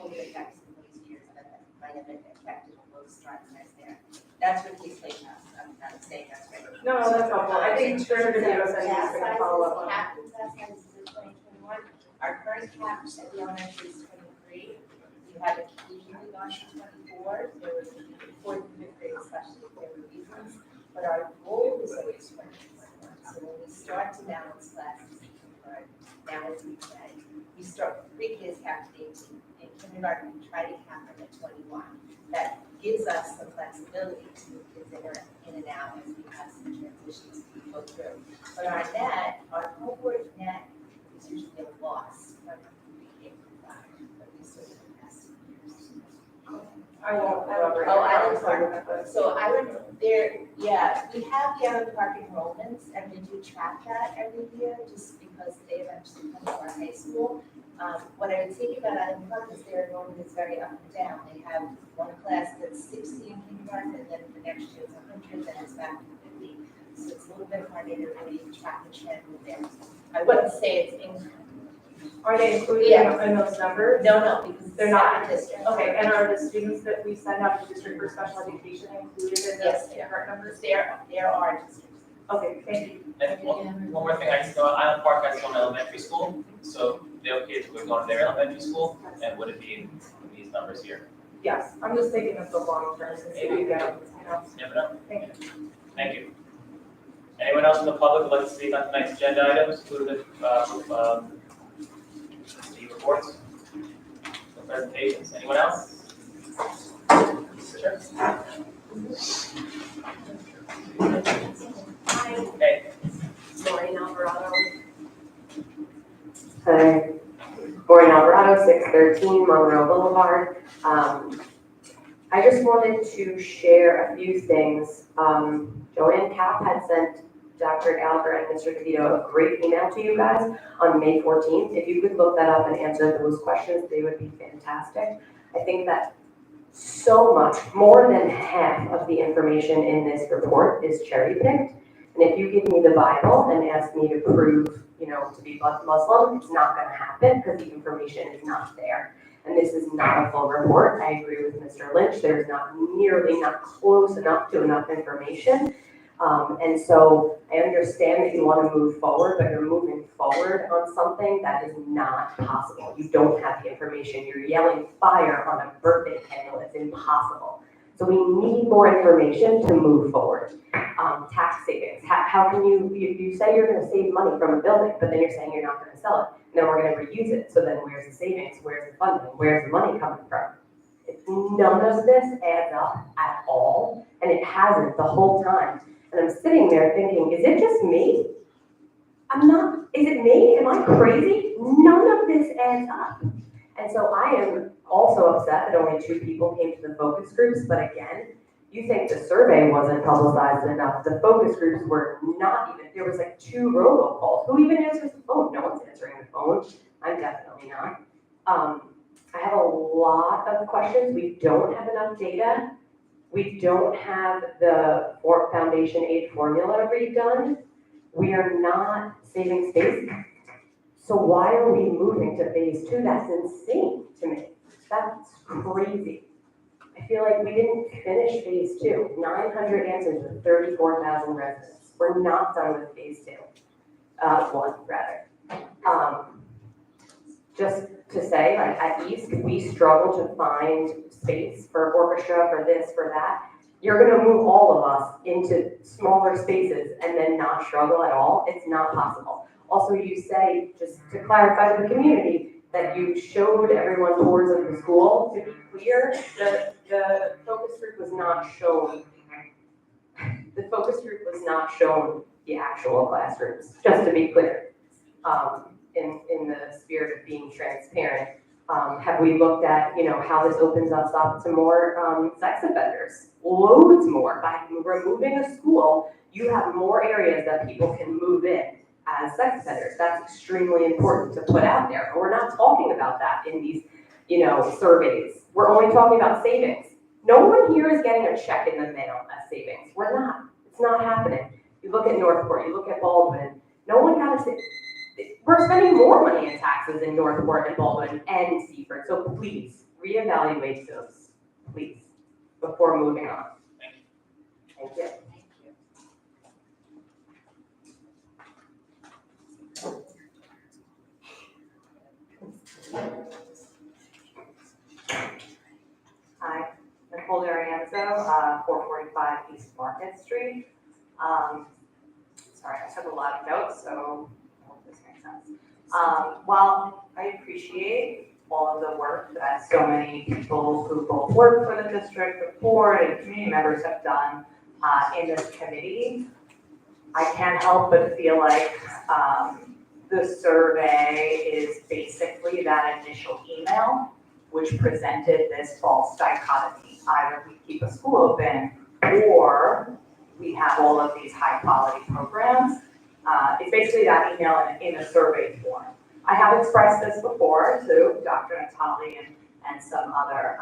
COVID effects in those years that might have affected those start times there. That's what he's saying, I'm not saying that's right. No, that's helpful. I think Sherman and Vito said he was going to follow up on that. Cap in class sizes in 2021. Our current cap at the elementary is 23. We had a usually gone to 24. There was before the 5th grade, especially if there were reasons. But our goal is always 21. So when we start to balance classes in kindergarten, now as we say, we start pre-K is capped at 18. In kindergarten, we try to cap them at 21. That gives us some flexibility to move kids in and out as we have some transitions to go through. But our net, our cohort net is usually a loss from pre-K to 5, but we still invest in years. I won't. Island Park. So Island, yeah, we have the Island Park enrollments, and we do track that every year, just because they eventually come to our high school. What I would say about Island Park is their enrollment is very up and down. They have one class that's 60 in kindergarten, and then the next year it's 100, then it's back to 50. So it's a little bit harder to really track the trend with them. I wouldn't say it's increasing. Are they included in those numbers? No, because They're not. districts. Okay, and are the students that we send out to district for special education included in Yes, the current numbers? There are districts. Okay, thank you. And one more thing, I just know Island Park has its own elementary school, so their kids would go to their elementary school, and would it be in these numbers here? Yes, I'm just thinking of the long term since we get, Never know. Thank you. Thank you. Anyone else in the public would like to speak on tonight's agenda items, including the reports, the presentations? Anyone else? Sure. Okay. Maureen Alvarado. Hi, Maureen Alvarado, 613 Monroe Boulevard. I just wanted to share a few things. Joanne Cap had sent Dr. Gallagher and Mr. DeVito a great email to you guys on May 14th. If you could look that up and answer those questions, they would be fantastic. I think that so much, more than half of the information in this report is cherry picked. And if you give me the Bible and ask me to prove, to be Muslim, it's not going to happen because the information is not there. And this is not a full report. I agree with Mr. Lynch. There's not close enough to enough information. And so I understand that you want to move forward, but you're moving forward on something that is not possible. You don't have the information. You're yelling fire on a birthday candle. It's impossible. So we need more information to move forward. Tax savings. How can you say you're going to save money from a building, but then you're saying you're not going to sell it, and then we're going to reuse it. So then where's the savings? Where's the funding? Where's the money coming from? None of this adds up at all, and it hasn't the whole time. And I'm sitting there thinking, is it just me? Is it me? Am I crazy? None of this adds up. And so I am also upset that only 2 people came to the focus groups, but again, you think the survey wasn't publicized enough. The focus groups were not even, there was like 2 robocalls. Who even answers the phone? No one's answering the phone. I'm definitely not. I have a lot of questions. We don't have enough data. We don't have the foundation aid formula redone. We are not saving space. So why are we moving to phase 2? That's insane to me. That's crazy. I feel like we didn't finish phase 2. 900 answers with 34,000 residents. We're not done with phase 2. 1, rather. Just to say, like at East, we struggle to find space for orchestra, for this, for that. You're gonna move all of us into smaller spaces and then not struggle at all. It's not possible. Also, you say, just to clarify to the community, that you showed everyone tours of the school. To be clear, the focus group was not shown. The focus group was not shown the actual classrooms, just to be clear. In the spirit of being transparent, have we looked at, how this opens us up to more sex offenders? Loads more. By removing a school, you have more areas that people can move in as sex offenders. That's extremely important to put out there. But we're not talking about that in these, surveys. We're only talking about savings. No one here is getting a check in the mail as savings. We're not. It's not happening. You look at Northport, you look at Baldwin, no one got a we're spending more money in taxes in Northport and Baldwin and Seaford. So please reevaluate those, please, before moving on. Thank you. Hi, Nicole D'Arienzo, 445 East Market Street. Sorry, I took a lot of notes, so I hope this makes sense. While I appreciate all of the work that so many people who both work for the district, the board, and community members have done in this committee, I can't help but feel like the survey is basically that initial email which presented this false dichotomy. Either we keep a school open or we have all of these high quality programs. It's basically that email in a survey form. I have expressed this before to Dr. Natali and some other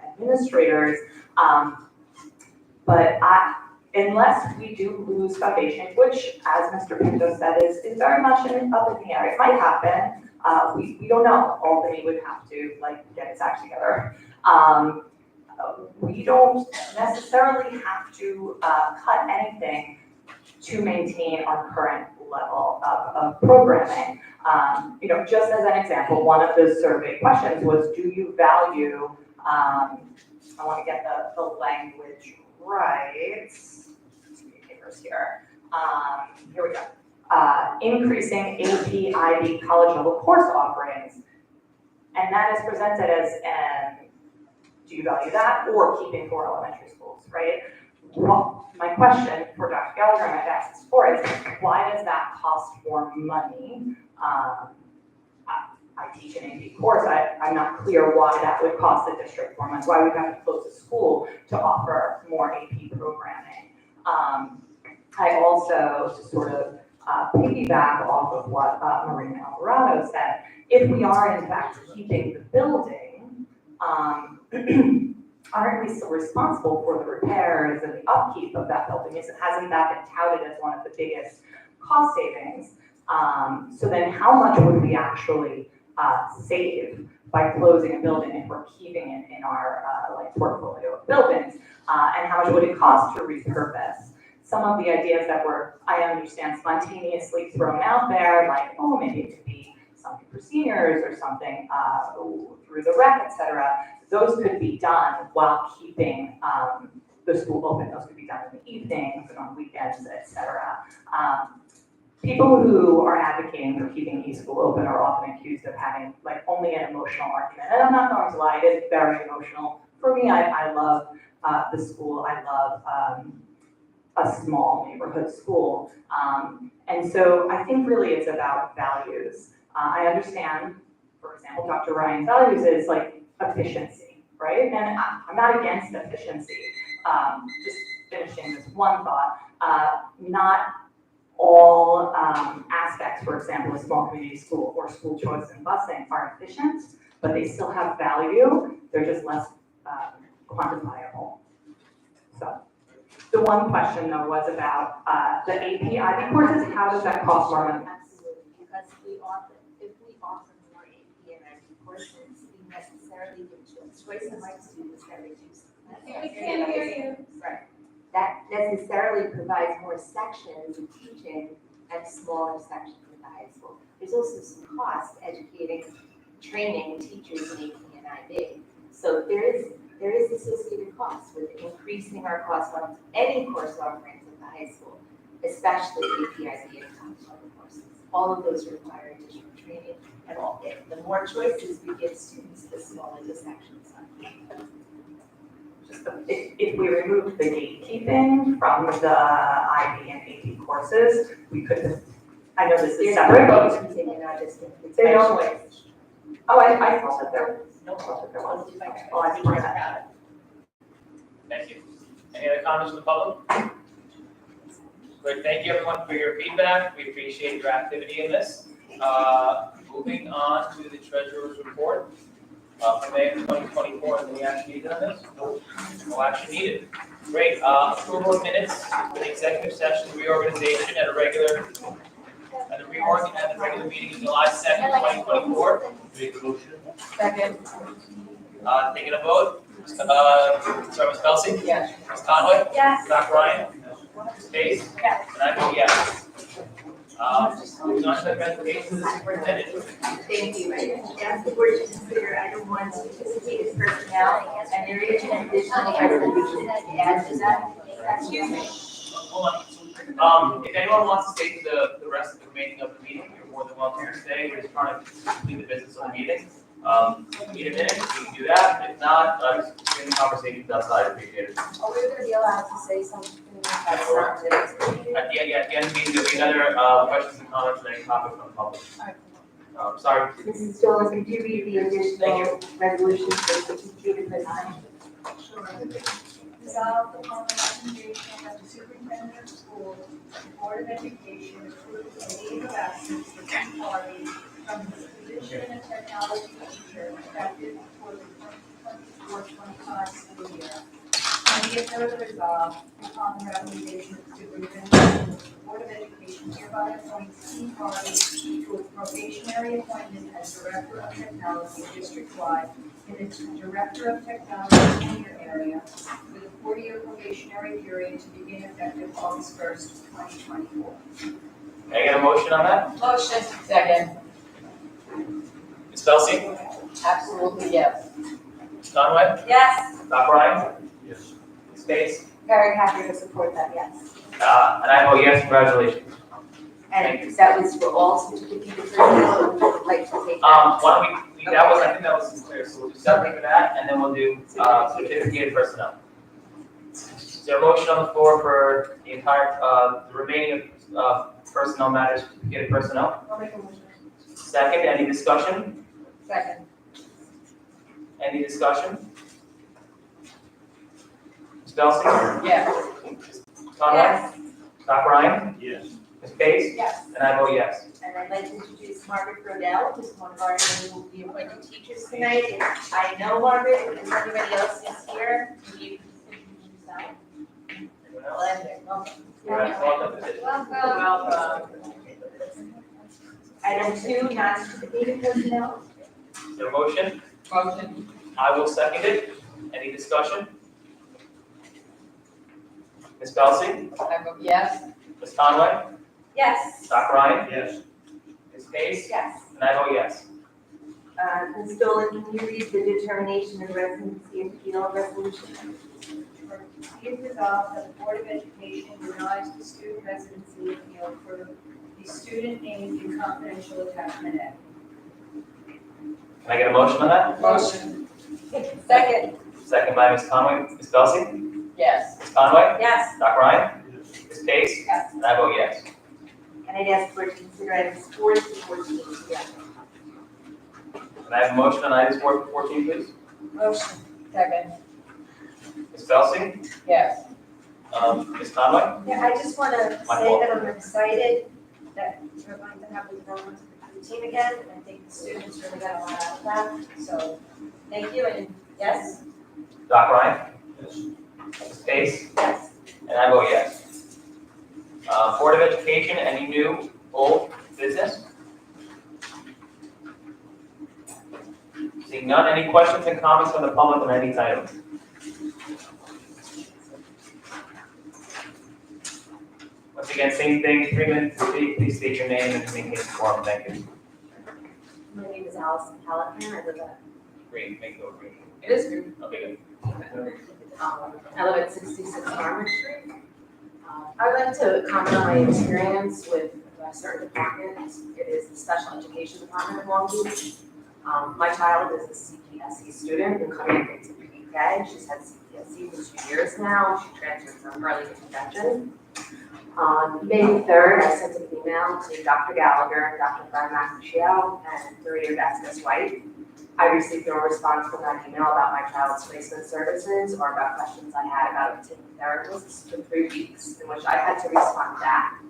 administrators, but unless we do lose foundation, which as Mr. Pinto said is very much up in the air, it might happen. We don't know. Albany would have to get its act together. We don't necessarily have to cut anything to maintain our current level of programming. Just as an example, one of the survey questions was, do you value, I want to get the language right, papers here. Here we go. Increasing AP, IB, college level course offerings. And that is presented as, do you value that, or keeping 4 elementary schools, right? Well, my question for Dr. Gallagher, and I've asked this before, is why does that cost more money? I teach an AP course. I'm not clear why that would cost the district more money, why we'd have to close a school to offer more AP programming. I also, to sort of piggyback off of what Marina Alvarado said, if we are in fact keeping the building, aren't we still responsible for the repairs and the upkeep of that building? Hasn't that been touted as one of the biggest cost savings? So then how much would we actually save by closing a building if we're keeping it in our like portfolio of buildings? And how much would it cost to repurpose? Some of the ideas that were, I understand, spontaneously thrown out there, like, oh, maybe it could be something for seniors or something through the rec, et cetera. Those could be done while keeping the school open. Those could be done in the evenings and on weekends, et cetera. People who are advocating for keeping e-school open are often accused of having like only an emotional argument. And I'm not going to lie, it is very emotional. For me, I love the school. I love a small neighborhood school. And so I think really it's about values. I understand, for example, Dr. Ryan's values is like efficiency, right? And I'm not against efficiency. Just finishing this one thought, not all aspects, for example, a small community school or school choice and busing are efficient, but they still have value. They're just less quantifiable. So the one question though was about the AP IB courses. How does that cost more money? Absolutely, because if we offer more AP and IB courses, we necessarily give choice and like students that reduce. We can't hear you. Right. That necessarily provides more sections of teaching and smaller sections in the high school. There's also some cost educating, training teachers in AP and IB. So there is associated costs with increasing our costs on any course offerings at the high school, especially AP, IB, and component courses. All of those require additional training, and the more choices we give students, the smaller the sections are. If we removed the gatekeeping from the IB and AP courses, we could, I know this is separate, but they don't. Oh, I thought that there was. Oh, I didn't hear that. Thank you. Any other comments from the public? Great, thank you everyone for your feedback. We appreciate your activity in this. Moving on to the treasurer's report. For May of 2024, any action needed on this? No action needed. Great, approval of minutes for the executive session reorganization at the regular meeting of July 2nd, 2024. Make a motion. Second. Taking a vote. Sorry, Ms. Kelsey? Yes. Ms. Conway? Yes. Dr. Ryan? Ms. Pace? Yes. And I vote yes. Moving on to the presentation of the superintendent. Thank you. I ask the board to consider item 1, sophisticated personnel, and there is an additional resolution to add to that. Hold on. If anyone wants to stay to the rest of the remaining of the meeting, you're more than welcome to stay. We're just trying to complete the business of the meeting. If you need a minute, we can do that. If not, just bring the conversations outside. Appreciate it. Are we gonna be allowed to say something that's not today's meeting? At the end of the meeting, there'll be another questions and comments and any topic from the public. Sorry. Mrs. Jones, could you read the additional resolutions for sophisticated personnel? Resolved upon the recommendation of the superintendent of schools, the Board of Education approves a leave of absence for two parties from his position of technology teacher effective for the 2024-25 school year. And be it further resolved upon the recommendation of the superintendent, the Board of Education hereby appoints T. Hardy to a probationary appointment as Director of Technology district-wide in its Director of Technology senior area with a 4-year probationary period to begin effective August 1st, 2024. Can I get a motion on that? Motion. Second. Ms. Kelsey? Absolutely, yes. Ms. Conway? Yes. Dr. Ryan? Yes. Ms. Pace? Very happy to support that, yes. And I vote yes. Congratulations. And that was for all certificated personnel, who would like to take that? Why don't we I think that was clear, so we'll do separate for that, and then we'll do certificated personnel. Is there a motion on the floor for the entire, the remaining personnel matters, certificated personnel? I'll make a motion. Second, any discussion? Second. Any discussion? Ms. Kelsey? Yes. Conrad? Dr. Ryan? Yes. Ms. Pace? Yes. And I vote yes. And I'd like to introduce Margaret Brodell, who's one of our new appointed teachers tonight. If I know Margaret, if anybody else is here, can you introduce yourself? Anyone else? Welcome. Welcome. Welcome. Item 2, non-certificated personnel. Is there a motion? Motion. I will second it. Any discussion? Ms. Belsey? I vote yes. Ms. Conway? Yes. Dr. Ryan? Yes. Ms. Pace? Yes. And I vote yes. Ms. Dolan, can you read the determination and residency appeal resolution? Be it resolved that the Board of Education denies the student residency appeal for the student named in confidential attachment A. Can I get a motion on that? Motion. Second. Second by Ms. Conway. Ms. Belsey? Yes. Ms. Conway? Yes. Dr. Ryan? Ms. Pace? Yes. And I vote yes. And I'd ask for to consider items 4 to 14 together. Can I have a motion on items 4 to 14, please? Motion. Second. Ms. Belsey? Yes. Ms. Conway? Yeah, I just want to My say fault. that I'm excited that we're going to have the Romans routine again. I think the students really got a lot out of that. So, thank you, and yes? Dr. Ryan? Yes. Ms. Pace? Yes. And I vote yes. Board of Education, any new, old business? Seeing none, any questions and comments from the public on any item? Once again, same thing, 3 minutes, please state your name and maintain the form, thank you. My name is Allison Callahan. I live at Green, make it green. It is good. Okay, I live at 66 Farmer Street. I'd like to comment on my experience with a certain department. It is the Special Education Department of Long Beach. My child is a CPSE student and coming into pre-K. She's had CPSE for 2 years now. She transferred from early intervention. On May 3rd, I sent an email to Dr. Gallagher, Dr. Fran Macchio, and Maria Vasquez-White. I received no response from that email about my child's placement services or about questions I had about obtaining therapists for 3 weeks, in which I had to respond back.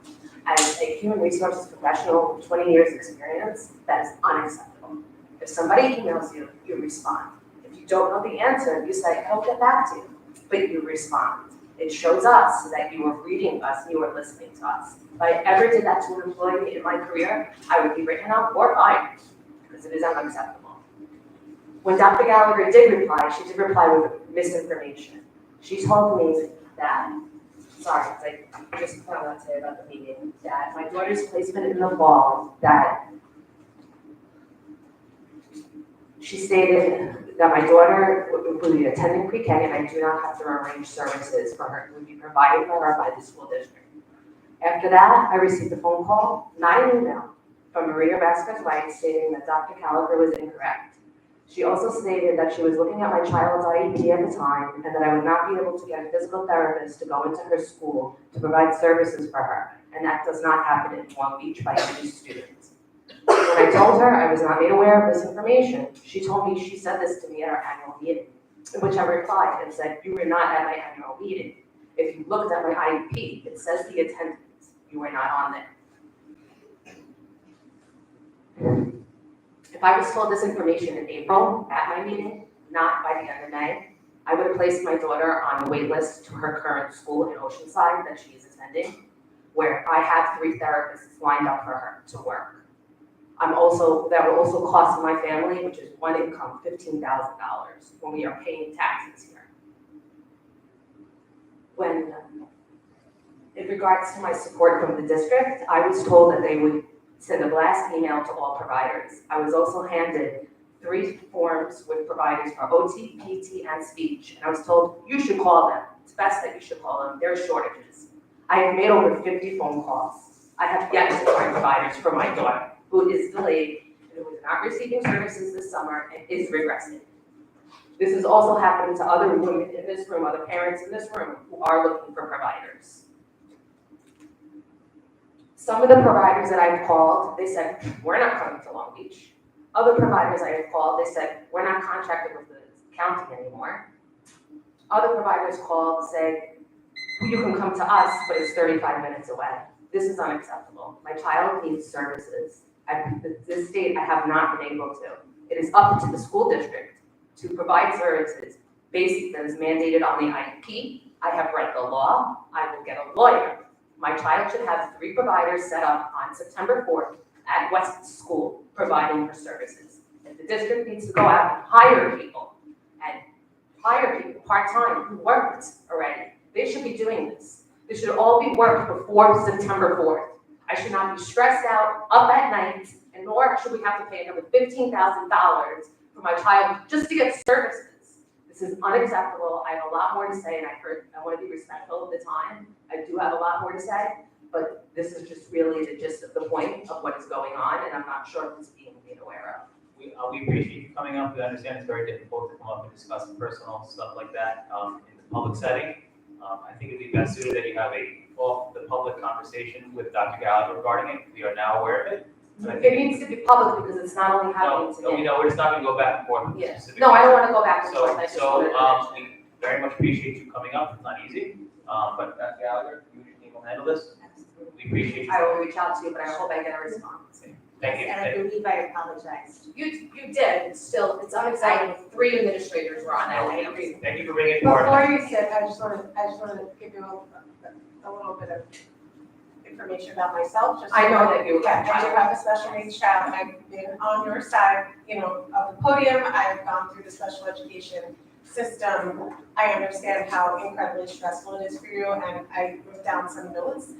As a human resources professional with 20 years experience, that is unacceptable. If somebody emails you, you respond. If you don't know the answer, you say, I'll get back to you, but you respond. It shows us that you are reading us and you are listening to us. If I ever did that to an employee in my career, I would be written up or fired, because it is unacceptable. When Dr. Gallagher did reply, she did reply with misinformation. She told me that, sorry, I just found out today about the meeting, that my daughter's placement in the fall, that she stated that my daughter would be attending pre-K and I do not have to arrange services for her. It would be provided for her by the school district. After that, I received a phone call, not an email, from Maria Vasquez-White stating that Dr. Gallagher was incorrect. She also stated that she was looking at my child's IEP at the time and that I would not be able to get a physical therapist to go into her school to provide services for her. And that does not happen in Long Beach by any student. When I told her I was not made aware of this information, she told me she said this to me at our annual meeting, in which I replied and said, you were not at my annual meeting. If you looked at my IEP, it says the attendance. You were not on there. If I was told this information in April at my meeting, not by the end of May, I would have placed my daughter on a wait list to her current school in Oceanside that she is attending, where I have 3 therapists lined up for her to work. That will also cost my family, which is one income, $15,000 when we are paying taxes here. In regards to my support from the district, I was told that they would send a blast email to all providers. I was also handed 3 forms with providers for OT, PT, and speech. And I was told, you should call them. It's best that you should call them. There are shortages. I have made over 50 phone calls. I have yet to find providers for my daughter, who is delayed and who is not receiving services this summer and is regressing. This is also happening to other women in this room, other parents in this room who are looking for providers. Some of the providers that I've called, they said, we're not coming to Long Beach. Other providers I have called, they said, we're not contracted with the county anymore. Other providers called, said, you can come to us, but it's 35 minutes away. This is unacceptable. My child needs services. At this date, I have not been able to. It is up to the school district to provide services based that is mandated on the IEP. I have read the law. I will get a lawyer. My child should have 3 providers set up on September 4th at West School providing her services. If the district needs to go out and hire people part-time who worked already, they should be doing this. This should all be worked before September 4th. I should not be stressed out, up at night, and nor should we have to pay another $15,000 for my child just to get services. This is unacceptable. I have a lot more to say, and I want to be respectful of the time. I do have a lot more to say, but this is just really the gist of the point of what is going on, and I'm not sure if it's being made aware of. We appreciate you coming up. We understand it's very difficult to come up and discuss personal stuff like that in the public setting. I think it'd be best suited that you have the public conversation with Dr. Gallagher regarding it. We are now aware of it. It needs to be public because it's not only happening to No, me. we're just not gonna go back and forth. Yeah. Specific No, I don't issues. want to go back and forth. I just wanted to We very much appreciate you coming up. It's not easy. But Dr. Gallagher, you and your team will handle this. We appreciate you. I will reach out to you, but I hope I get a response. Thank you. And I believe I apologized. You did, it's still, it's unacceptable. 3 administrators were on that. I agree. Thank you for bringing it forward. Before you sit, I just wanted to give you a little bit of information about myself, just. I know that you. Yeah, I do have a special needs child. I've been on your side, of the podium. I've gone through the special education system. I understand how incredibly stressful it is for you, and I wrote down some notes.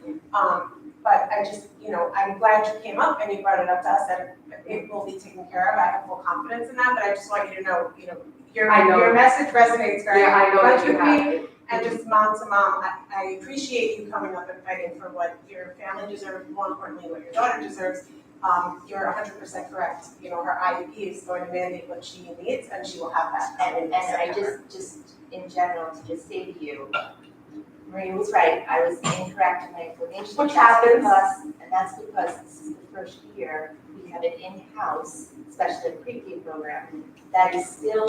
But I just, I'm glad you came up and you brought it up to us, that it will be taken care of. I have full confidence in that, but I just want you to know, your message resonates very much with me. And just mom to mom, I appreciate you coming up and fighting for what your family deserves, more importantly, what your daughter deserves. You're 100% correct. Her IEP is going to mandate what she needs, and she will have that. And I just in general, to just say to you, Maria was right. I was incorrect in my information. Which happens. And that's because this is the first year we have an in-house special ed pre-K program that is still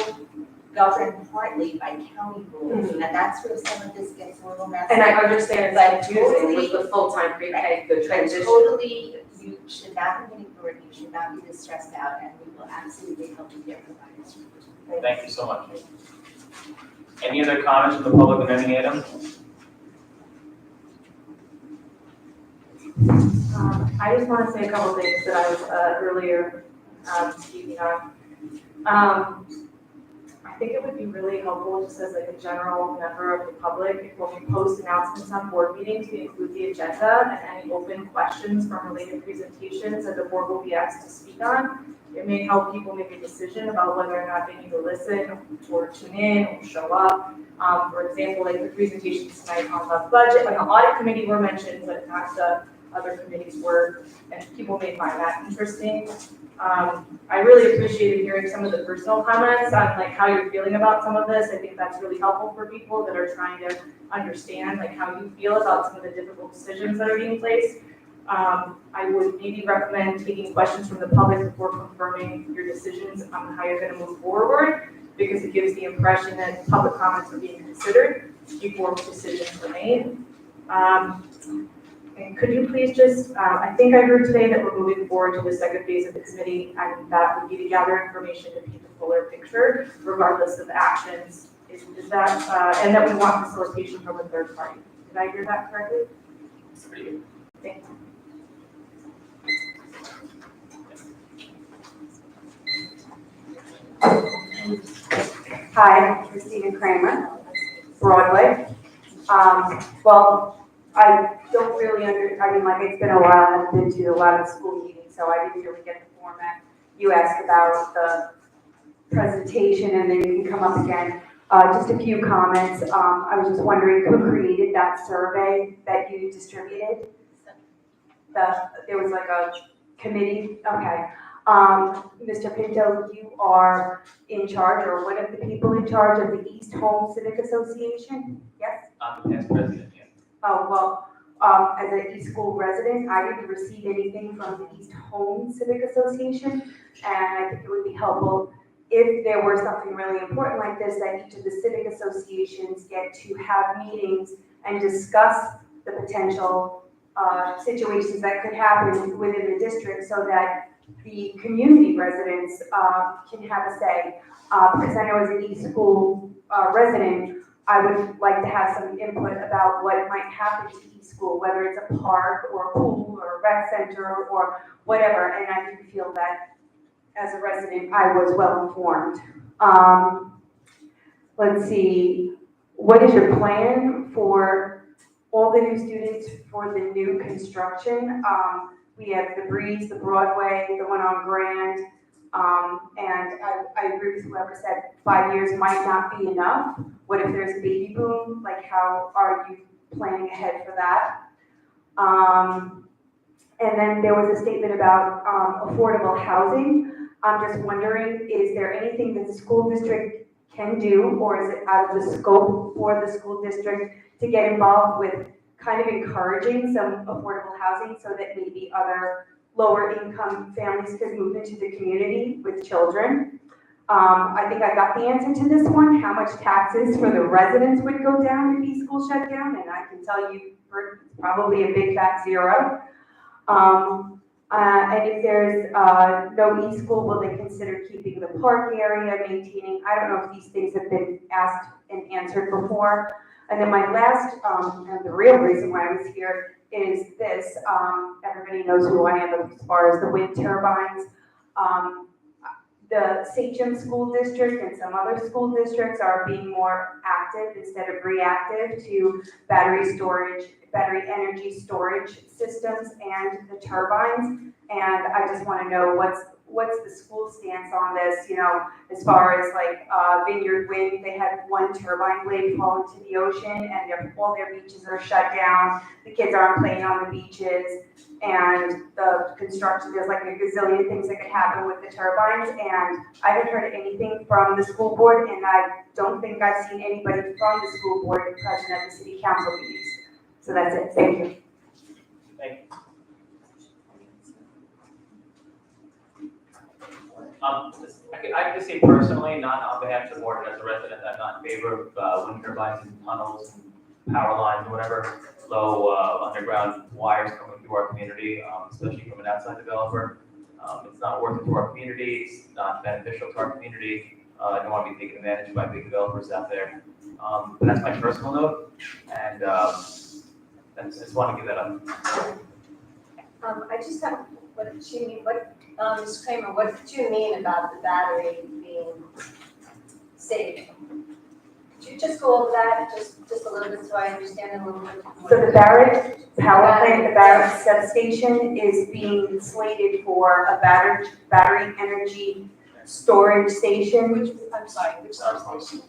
governed partly by county rules. And that's where some of this gets a little messy. And I understand it's confusing with the full-time pre-K, the transition. Totally, you should not be getting burdened, you should not be this stressed out, and we will absolutely help you get providers. Thank you so much. Any other comments from the public on any item? I just want to say a couple things that I was earlier speaking on. I think it would be really helpful, just as like a general member of the public, when we post announcements on board meetings, we include the agenda and any open questions from related presentations that the board will be asked to speak on. It may help people make a decision about whether or not they need to listen or tune in or show up. For example, like the presentations tonight on the budget, on the audit committee were mentioned, but not the other committees were, and people may find that interesting. I really appreciated hearing some of the personal comments on like how you're feeling about some of this. I think that's really helpful for people that are trying to understand like how you feel about some of the difficult decisions that are being placed. I would maybe recommend taking questions from the public before confirming your decisions on how you're going to move forward, because it gives the impression that public comments are being considered before decisions are made. And could you please just, I think I heard today that we're moving forward to the second phase of the committee, and that would be to gather information to paint a fuller picture, regardless of actions. Is that, and that we want facilitation from a third party. Did I hear that correctly? Pretty good. Thank you. Hi, I'm Christina Kramer, Broadway. Well, I don't really like it's been a while, I've been to a lot of school meetings, so I didn't really get the format. You asked about the presentation and then you can come up again. Just a few comments. I was just wondering who created that survey that you distributed? There was like a committee, okay. Mr. Pinto, you are in charge, or one of the people in charge of the East Home Civic Association, yes? I'm the past president, yeah. Oh, well, as an East School resident, I didn't receive anything from the East Home Civic Association, and I think it would be helpful if there were something really important like this, that each of the civic associations get to have meetings and discuss the potential situations that could happen within the district so that the community residents can have a say. Because I know as an East School resident, I would like to have some input about what might happen to East School, whether it's a park or a pool or a rec center or whatever. And I do feel that as a resident, I was well informed. Let's see, what is your plan for all the new students for the new construction? We have the Breeze, the Broadway, the one on Grand, and I agree with whoever said 5 years might not be enough. What if there's a baby boom? Like, how are you planning ahead for that? And then there was a statement about affordable housing. I'm just wondering, is there anything that the school district can do, or is it out of the scope for the school district to get involved with kind of encouraging some affordable housing so that maybe other lower income families could move into the community with children? I think I got the answer to this one, how much taxes for the residents would go down if East School shut down, and I can tell you probably a big fat zero. And if there's no East School, will they consider keeping the park area, maintaining? I don't know if these things have been asked and answered before. And then my last, and the real reason why I was here is this. Everybody knows who I am as far as the wind turbines. The Sachem School District and some other school districts are being more active instead of reactive to battery energy storage systems and the turbines. And I just want to know what's the school stance on this, you know, as far as like Vineyard Wind, they had one turbine blade fall into the ocean and all their beaches are shut down. The kids aren't playing on the beaches, and the construction, there's like a gazillion things that could happen with the turbines. And I haven't heard anything from the school board, and I don't think I've seen anybody from the school board present at the city council meetings. So that's it. Thank you. Thank you. I can just say personally, not on behalf of the board, but as a resident, I'm not in favor of wind turbines and tunnels and power lines or whatever, low underground wires coming through our community, especially from an outside developer. It's not worth it to our community. It's not beneficial to our community. I don't want to be taken advantage of by big developers out there. But that's my personal note, and I just want to give that up. I just have, Ms. Kramer, what did you mean about the battery being safe? Could you just go over that just a little bit so I understand it a little bit more? So the Barrett power plant, the Barrett substation is being slated for a battery energy storage station. I'm sorry, which substation?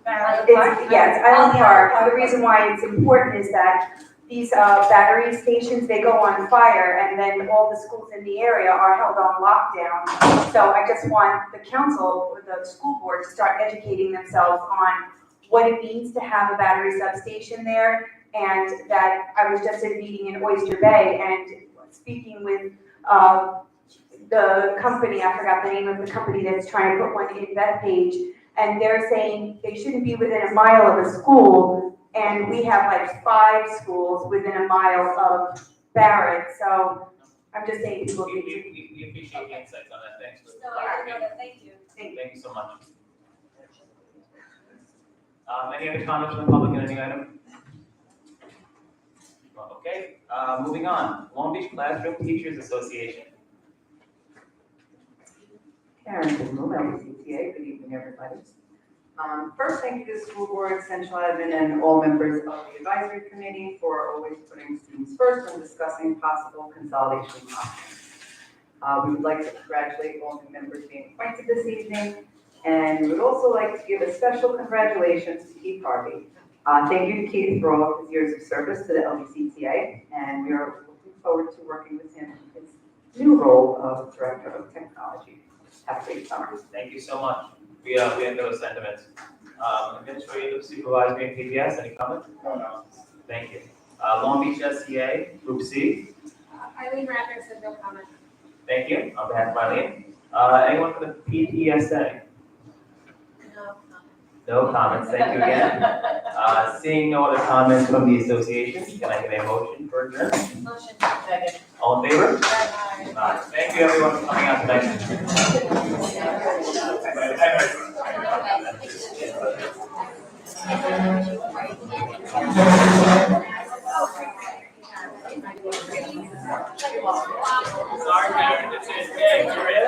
Yes, Island Park. The reason why it's important is that these battery stations, they go on fire, and then all the schools in the area are held on lockdown. So I just want the council or the school board to start educating themselves on what it means to have a battery substation there. And that I was just at a meeting in Oyster Bay and speaking with the company, I forgot the name of the company that's trying to put one in Bethpage, and they're saying they shouldn't be within a mile of a school. And we have like 5 schools within a mile of Barrett, so I'm just saying people need to. We appreciate the insights on that, thanks. No, I didn't know that, thank you. Thank you so much. Any other comments from the public on any item? Okay, moving on, Long Beach Classroom Teachers Association. Karen Goodman, LBCTA, good evening, everybody. First, thank you to the school board, central admin, and all members of the advisory committee for always putting students first and discussing possible consolidation options. We would like to congratulate all new members being appointed this evening, and we would also like to give a special congratulations to Keith Harvey. Thank you to Keith for all of his years of service to the LBCTA, and we are looking forward to working with him in his new role of Director of Technology. Have a great summer. Thank you so much. We echo those sentiments. Administrative Supervisory and PBS, any comment? No. Thank you. Long Beach SCA, Group C. Eileen Radner said no comment. Thank you. On behalf of Eileen. Anyone for the PTSA? No. No comments, thank you again. Seeing no other comments from the association, can I get a motion for adjournment? Motion. All in favor? Aye. Thank you everyone for coming out tonight. Sorry, Karen, it's it. Hey, you're in?